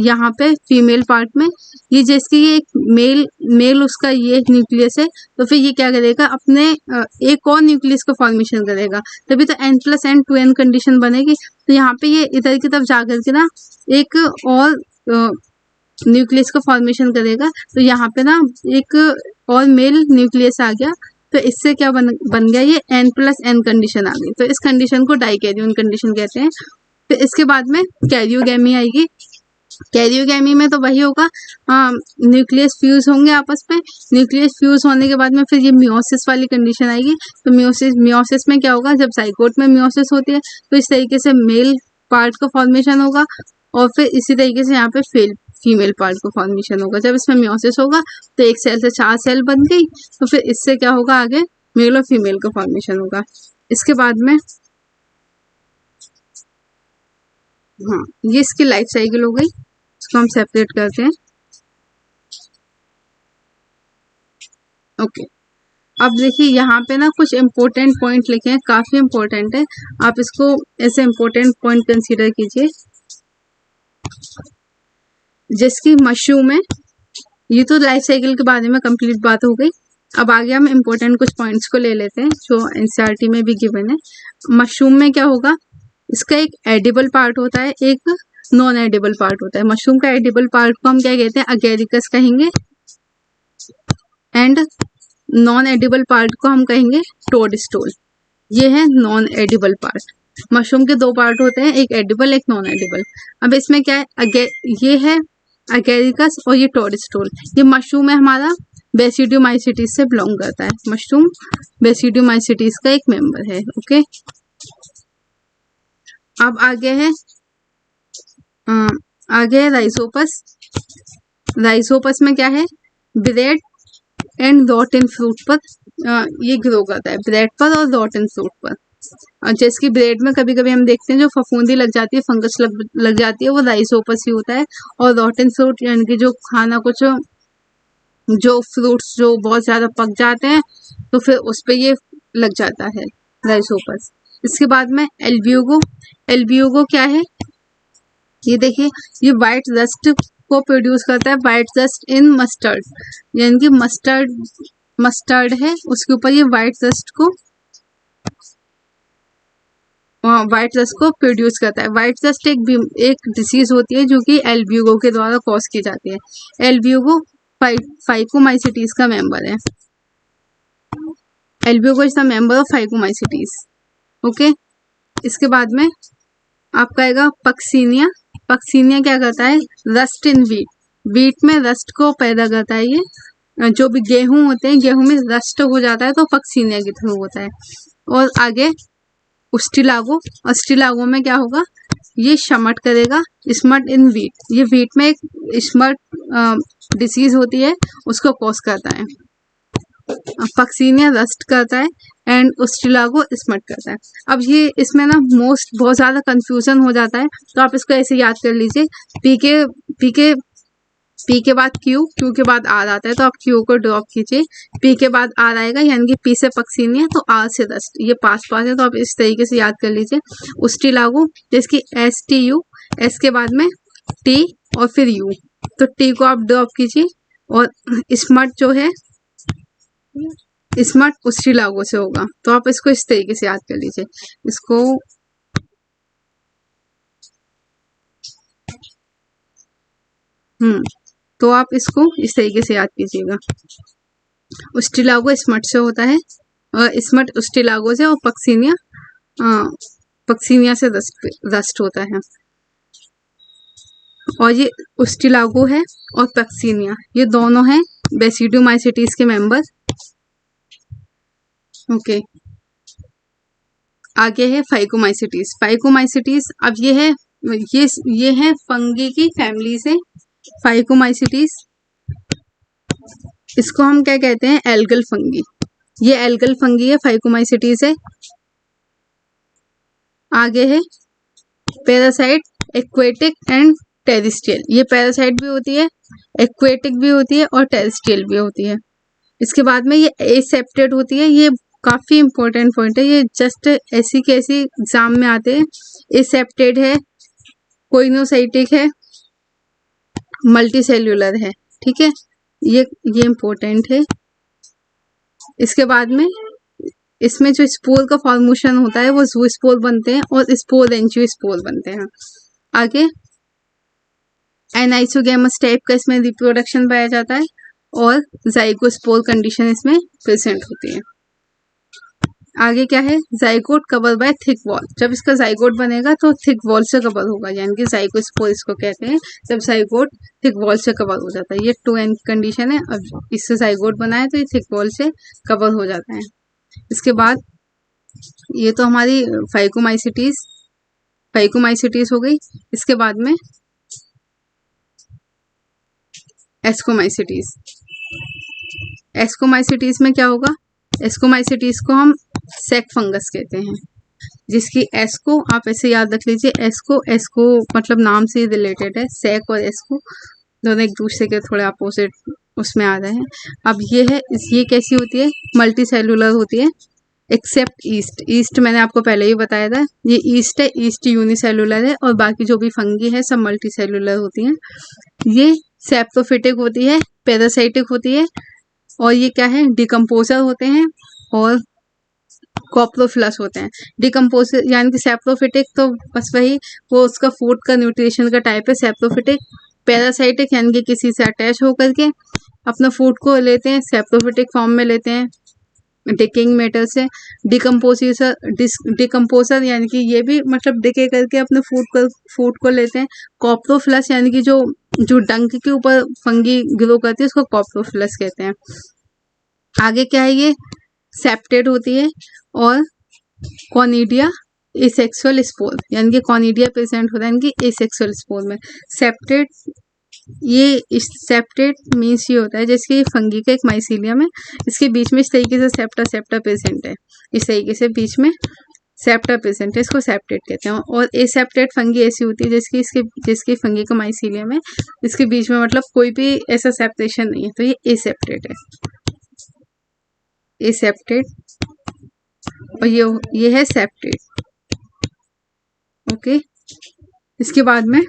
यहाँ पे फीमेल पार्ट में ये जैसे ये एक मेल उसका ये न्यूक्लियस है, तो फिर ये क्या करेगा, अपने एक और न्यूक्लियस का फॉर्मेशन करेगा, तभी तो N+N 2N कंडीशन बनेगी। तो यहाँ पे ये इधर की तरफ जाकर के ना एक और न्यूक्लियस का फॉर्मेशन करेगा। तो यहाँ पे ना एक और मेल न्यूक्लियस आ गया, तो इससे क्या बन गया, ये N+N कंडीशन आ गई। तो इस कंडीशन को डाइकैरियन कंडीशन कहते हैं। फिर इसके बाद में कैरियोगेमी आएगी। कैरियोगेमी में तो वही होगा, न्यूक्लियस फ्यूज होंगे आपस में। न्यूक्लियस फ्यूज होने के बाद में फिर ये मियोसिस वाली कंडीशन आएगी। तो मियोसिस में क्या होगा, जब जाइगोट में मियोसिस होती है तो इस तरीके से मेल पार्ट का फॉर्मेशन होगा, और फिर इसी तरीके से यहाँ पे फीमेल पार्ट का फॉर्मेशन होगा। जब इसमें मियोसिस होगा तो एक सेल से 4 सेल बन गई, तो फिर इससे क्या होगा, आगे मेल और फीमेल का फॉर्मेशन होगा। इसके बाद में ये इसकी लाइफ साइकिल हो गई, इसको हम सेपरेट करते हैं। ओके, अब देखिए यहाँ पे ना कुछ इम्पोर्टेंट पॉइंट लिखे हैं, काफी इम्पोर्टेंट है, आप इसको ऐसे इम्पोर्टेंट पॉइंट कंसीडर कीजिए। जिसकी मशरूम है, ये तो लाइफ साइकिल के बारे में कंप्लीट बात हो गई। अब आगे हम इम्पोर्टेंट कुछ पॉइंट्स को ले लेते हैं जो एनसीईआरटी में भी गिवन है। मशरूम में क्या होगा, इसका एक एडिबल पार्ट होता है, एक नॉन एडिबल पार्ट होता है। मशरूम का एडिबल पार्ट को हम क्या कहते हैं, अगेरिकस कहेंगे, एंड नॉन एडिबल पार्ट को हम कहेंगे टोडस्टोल। ये है नॉन एडिबल पार्ट। मशरूम के 2 पार्ट होते हैं, एक एडिबल एक नॉन एडिबल। अब इसमें क्या है, ये है अगेरिकस और ये टोडस्टोल। ये मशरूम है हमारा, बेसिडियोमाइसिटीज से बिलोंग करता है। मशरूम बेसिडियोमाइसिटीज का एक मेंबर है। ओके, अब आगे है राइजोपस। राइजोपस में क्या है, ब्रेड एंड रोटन फ्रूट पर ये ग्रो करता है, ब्रेड पर और रोटन फ्रूट पर। जैसे कि ब्रेड में कभी कभी हम देखते हैं जो फफूंदी लग जाती है, फंगस लग जाती है, वो राइजोपस ही होता है। और रोटन फ्रूट यानी कि जो खाना कुछ जो फ्रूट्स जो बहुत ज्यादा पक जाते हैं तो फिर उस पर ये लग जाता है, राइजोपस। इसके बाद में एल्ब्यूगो। एल्ब्यूगो क्या है, ये देखिए, ये व्हाइट रस्ट को प्रोड्यूस करता है, व्हाइट रस्ट इन मस्टर्ड, यानी कि मस्टर्ड है उसके ऊपर ये व्हाइट रस्ट को प्रोड्यूस करता है। व्हाइट रस्ट एक डिसीज होती है जो कि एल्ब्यूगो के द्वारा कॉज की जाती है। एल्ब्यूगो फाइकोमाइसिटीज का मेंबर है। Albugo is the member of phycomycetes. Okay, इसके बाद में आपका आएगा पक्सीनिया। पक्सीनिया क्या करता है, रस्ट इन वीट, वीट में रस्ट को पैदा करता है ये। जो भी गेहूं होते हैं, गेहूं में रस्ट हो जाता है तो पक्सीनिया के थ्रू होता है। और आगे उस्टिलागो, अस्टिलागो में क्या होगा, ये शमट करेगा, स्मट इन वीट, ये वीट में एक स्मट डिसीज होती है, उसको कॉज करता है। पक्सीनिया रस्ट करता है एंड उस्टिलागो स्मट करता है। अब ये इसमें ना बहुत ज्यादा कंफ्यूजन हो जाता है, तो आप इसको ऐसे याद कर लीजिए, पी के पी के पी के बाद क्यू, क्यू के बाद आर आता है, तो आप क्यू को ड्रॉप कीजिए, पी के बाद आर आएगा, यानी कि पी से पक्सीनिया तो आर से रस्ट, ये पास पास है, तो आप इस तरीके से याद कर लीजिए। उस्टिलागो जिसकी STU, एस के बाद में टी और फिर यू, तो टी को आप ड्रॉप कीजिए, और स्मट जो है, स्मट उस्टिलागो से होगा, तो आप इसको इस तरीके से याद कर लीजिए। इसको तो आप इसको इस तरीके से याद कीजिएगा, उस्टिलागो स्मट से होता है, स्मट उस्टिलागो से, और पक्सीनिया से रस्ट होता है। और ये उस्टिलागो है और पक्सीनिया, ये दोनों हैं बेसिडोमाइसिटीज के मेंबर। ओके, आगे है फाइकोमाइसिटीज। फाइकोमाइसिटीज अब ये है फंगी की फैमिली से फाइकोमाइसिटीज। इसको हम क्या कहते हैं, एल्गल फंगी। ये एल्गल फंगी है, फाइकोमाइसिटीज है। आगे है पैरासाइट, एक्वेटिक एंड टेरेस्ट्रियल। ये पैरासाइट भी होती है, एक्वेटिक भी होती है और टेरेस्ट्रियल भी होती है। इसके बाद में ये एसेप्टेड होती है, ये काफी इंपॉर्टेंट पॉइंट है, ये जस्ट ऐसी के ऐसी एग्जाम में आते हैं। एसेप्टेड है, कोइनोसाइटिक है, मल्टीसेल्यूलर है, ठीक है, ये इंपॉर्टेंट है। इसके बाद में इसमें जो स्पोर का फॉर्मेशन होता है वो जू स्पोर बनते हैं और स्पोर एंजियो स्पोर बनते हैं। आगे एनाइसोगेमस टाइप का इसमें रिप्रोडक्शन पाया जाता है और जाइगोस्पोर कंडीशन इसमें प्रेजेंट होती है। आगे क्या है, zygote cover by thick wall. जब इसका जाइगोट बनेगा तो थिक वॉल से कवर होगा, यानी कि जाइगोस्पोर इसको कहते हैं, जब जाइगोट थिक वॉल से कवर हो जाता है। ये 2n कंडीशन है, अब इससे जाइगोट बना है तो ये थिक वॉल से कवर हो जाता है। इसके बाद ये तो हमारी फाइकोमाइसिटीज हो गई। इसके बाद में एस्कोमाइसिटीज। एस्कोमाइसिटीज में क्या होगा, एस्कोमाइसिटीज को हम सेक फंगस कहते हैं, जिसकी एस्को आप ऐसे याद रख लीजिए, एस्को मतलब नाम से रिलेटेड है, सेक और एस्को दोनों एक दूसरे के थोड़े अपोजिट उसमें आ रहे हैं। अब ये कैसी होती है, मल्टी सेलुलर होती है, एक्सेप्ट ईस्ट मैंने आपको पहले ही बताया था, ये ईस्ट है, ईस्ट यूनिसेलुलर है, और बाकी जो भी फंगी है सब मल्टी सेलुलर होती हैं। ये सेप्टोफिटिक होती है, पैरासाइटिक होती है, और ये क्या है, डिकम्पोजर होते हैं और कॉप्रोफिलस होते हैं। डिकम्पोजर यानी कि सेप्टोफिटिक तो बस वही वो उसका फूड का न्यूट्रिशन का टाइप है सेप्टोफिटिक। पैरासाइटिक यानी कि किसी से अटैच होकर के अपना फूड को लेते हैं, सेप्टोफिटिक फॉर्म में लेते हैं डिकेइंग मैटर से। डिकम्पोजर यानी कि ये भी मतलब डिके करके अपने फूड को लेते हैं। कॉप्रोफिलस यानी कि जो डंक के ऊपर फंगी ग्रो करती है उसको कॉप्रोफिलस कहते हैं। आगे क्या है, ये सेप्टेड होती है, और कॉनिडिया एसेक्सुअल स्पोर, यानी कि कॉनिडिया प्रेजेंट होता है यानी कि एसेक्सुअल स्पोर में। सेप्टेड, ये सेप्टेड मीन्स ये होता है जैसे फंगी का एक माइसीलियम है, इसके बीच में इस तरीके से सेप्टा प्रेजेंट है, इस तरीके से बीच में सेप्टा प्रेजेंट है, इसको सेप्टेड कहते हैं। और एसेप्टेड फंगी ऐसी होती है जिसकी फंगी का माइसीलियम है, इसके बीच में मतलब कोई भी ऐसा सेपरेशन नहीं है, तो ये एसेप्टेड है, एसेप्टेड, और ये है सेप्टेड। ओके, इसके बाद में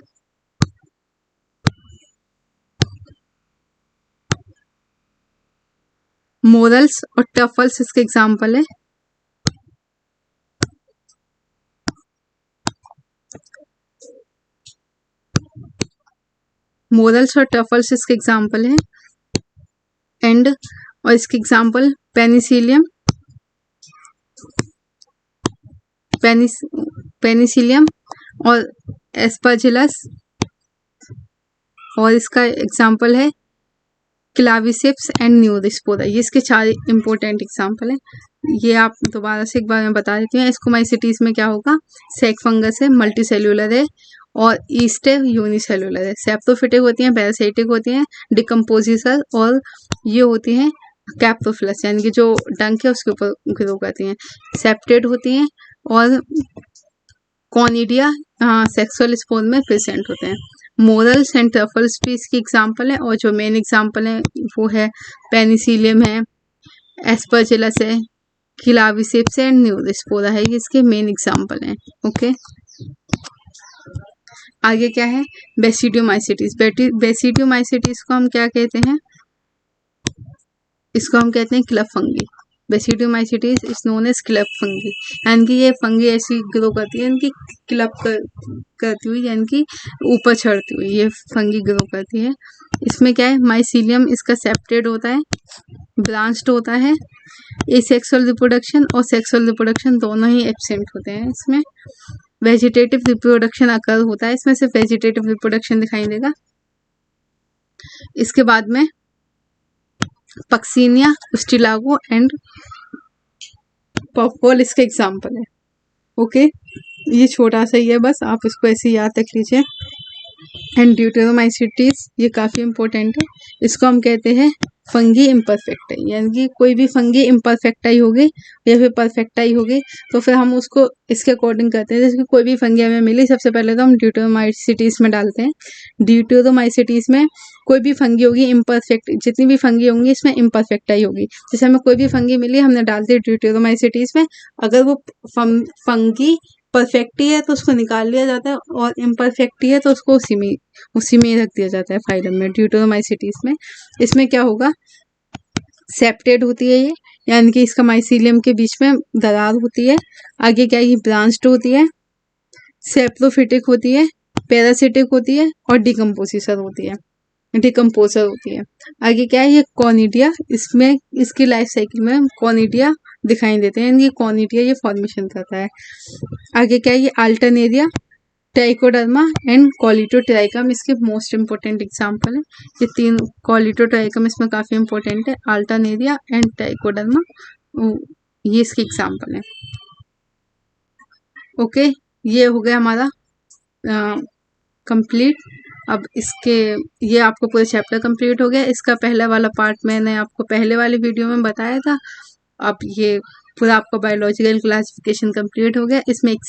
मोरल्स और टफल्स इसके एग्जाम्पल है। मोरल्स और टफल्स इसके एग्जाम्पल है, एंड और इसके एग्जाम्पल पेनिसिलियम और एस्परजिलस, और इसका एग्जाम्पल है क्लाविसेप्स एंड न्यूरोस्पोरा, ये इसके 4 इंपॉर्टेंट एग्जाम्पल हैं। ये आप दोबारा से एक बार मैं बता देती हूँ। एस्कोमाइसिटीज में क्या होगा, सेक फंगस है, मल्टी सेल्यूलर है, और ईस्ट है, यूनिसेल्यूलर है। सेप्टोफिटिक होती हैं, पैरासाइटिक होती हैं, डिकम्पोजिटर, और ये होती हैं कैप्टोफिलस, यानी कि जो डंक है उसके ऊपर ग्रो करती हैं। सेप्टेड होती हैं, और कॉनिडिया सेक्सुअल स्पोर में प्रेजेंट होते हैं। मोरल्स एंड ट्रफल स्पीस की एग्जाम्पल है, और जो मेन एग्जाम्पल है वो है पेनिसिलियम है, एस्परजिलस है, क्लाविसेप्स एंड न्यूरोस्पोरा है, ये इसके मेन एग्जाम्पल हैं। ओके, आगे क्या है, बेसिडियोमाइसिटीज। बेसिडियोमाइसिटीज को हम क्या कहते हैं, इसको हम कहते हैं club fungi. Basidiomycetes is known as club fungi, यानी कि ये फंगी ऐसी ग्रो करती है, इनकी क्लब करती हुई, यानी कि ऊपर चढ़ती हुई ये फंगी ग्रो करती है। इसमें क्या है, माइसीलियम इसका सेप्टेड होता है, ब्रांच्ड होता है। एसेक्सुअल रिप्रोडक्शन और सेक्सुअल रिप्रोडक्शन दोनों ही एब्सेंट होते हैं इसमें। वेजिटेटिव रिप्रोडक्शन अकर होता है, इसमें सिर्फ वेजिटेटिव रिप्रोडक्शन दिखाई देगा। इसके बाद में पक्सीनिया, स्टिलागो एंड पॉपकॉर्न इसके एग्जाम्पल है। ओके, ये छोटा सा ही है, बस आप इसको ऐसे याद रख लीजिए। एंड ड्यूटेरोमाइसिटीज, ये काफ़ी इंपॉर्टेंट है। इसको हम कहते हैं फंगी इम्परफेक्टाई, यानी कि कोई भी फंगी इम्परफेक्टाई होगी या फिर परफेक्टाई होगी तो फिर हम उसको इसके अकॉर्डिंग करते हैं। जैसे कि कोई भी फंगी हमें मिली, सबसे पहले तो हम ड्यूटेरोमाइसिटीज में डालते हैं। ड्यूटेरोमाइसिटीज में कोई भी फंगी होगी इम्परफेक्ट, जितनी भी फंगी होंगी इसमें इम्परफेक्टाई होगी। जैसे हमें कोई भी फंगी मिली, हमने डाल दी ड्यूटेरोमाइसिटीज में, अगर वो फंगी परफेक्टी है तो उसको निकाल लिया जाता है, और इम्परफेक्टी है तो उसको उसी में रख दिया जाता है फाइलम में, ड्यूटेरोमाइसिटीज में। इसमें क्या होगा, सेप्टेड होती है ये, यानी कि इसका माइसीलियम के बीच में दरार होती है। आगे क्या, ये ब्रांच्ड होती है, सेप्टोफिटिक होती है, पैरासिटिक होती है, और डिकम्पोजिटर होती है, डिकम्पोजर होती है। आगे क्या है, ये कॉनिडिया, इसमें इसकी लाइफ साइकिल में कॉनिडिया दिखाई देते हैं, इनकी कॉनिडिया ये फॉर्मेशन करता है। आगे क्या है, ये अल्टरनेरिया, ट्राइकोडर्मा एंड कॉलिटोट्राइकम इसके मोस्ट इंपॉर्टेंट एग्जाम्पल है। ये 3, कॉलिटोट्राइकम इसमें काफ़ी इंपॉर्टेंट है, अल्टरनेरिया एंड ट्राइकोडर्मा, ये इसके एग्जाम्पल है। ओके, ये हो गया हमारा कंप्लीट। अब इसके, ये आपको पूरा चैप्टर कंप्लीट हो गया। इसका पहला वाला पार्ट मैंने आपको पहले वाले वीडियो में बताया था। अब ये पूरा आपका बायोलॉजिकल क्लासिफिकेशन कंप्लीट हो गया। इसमें एक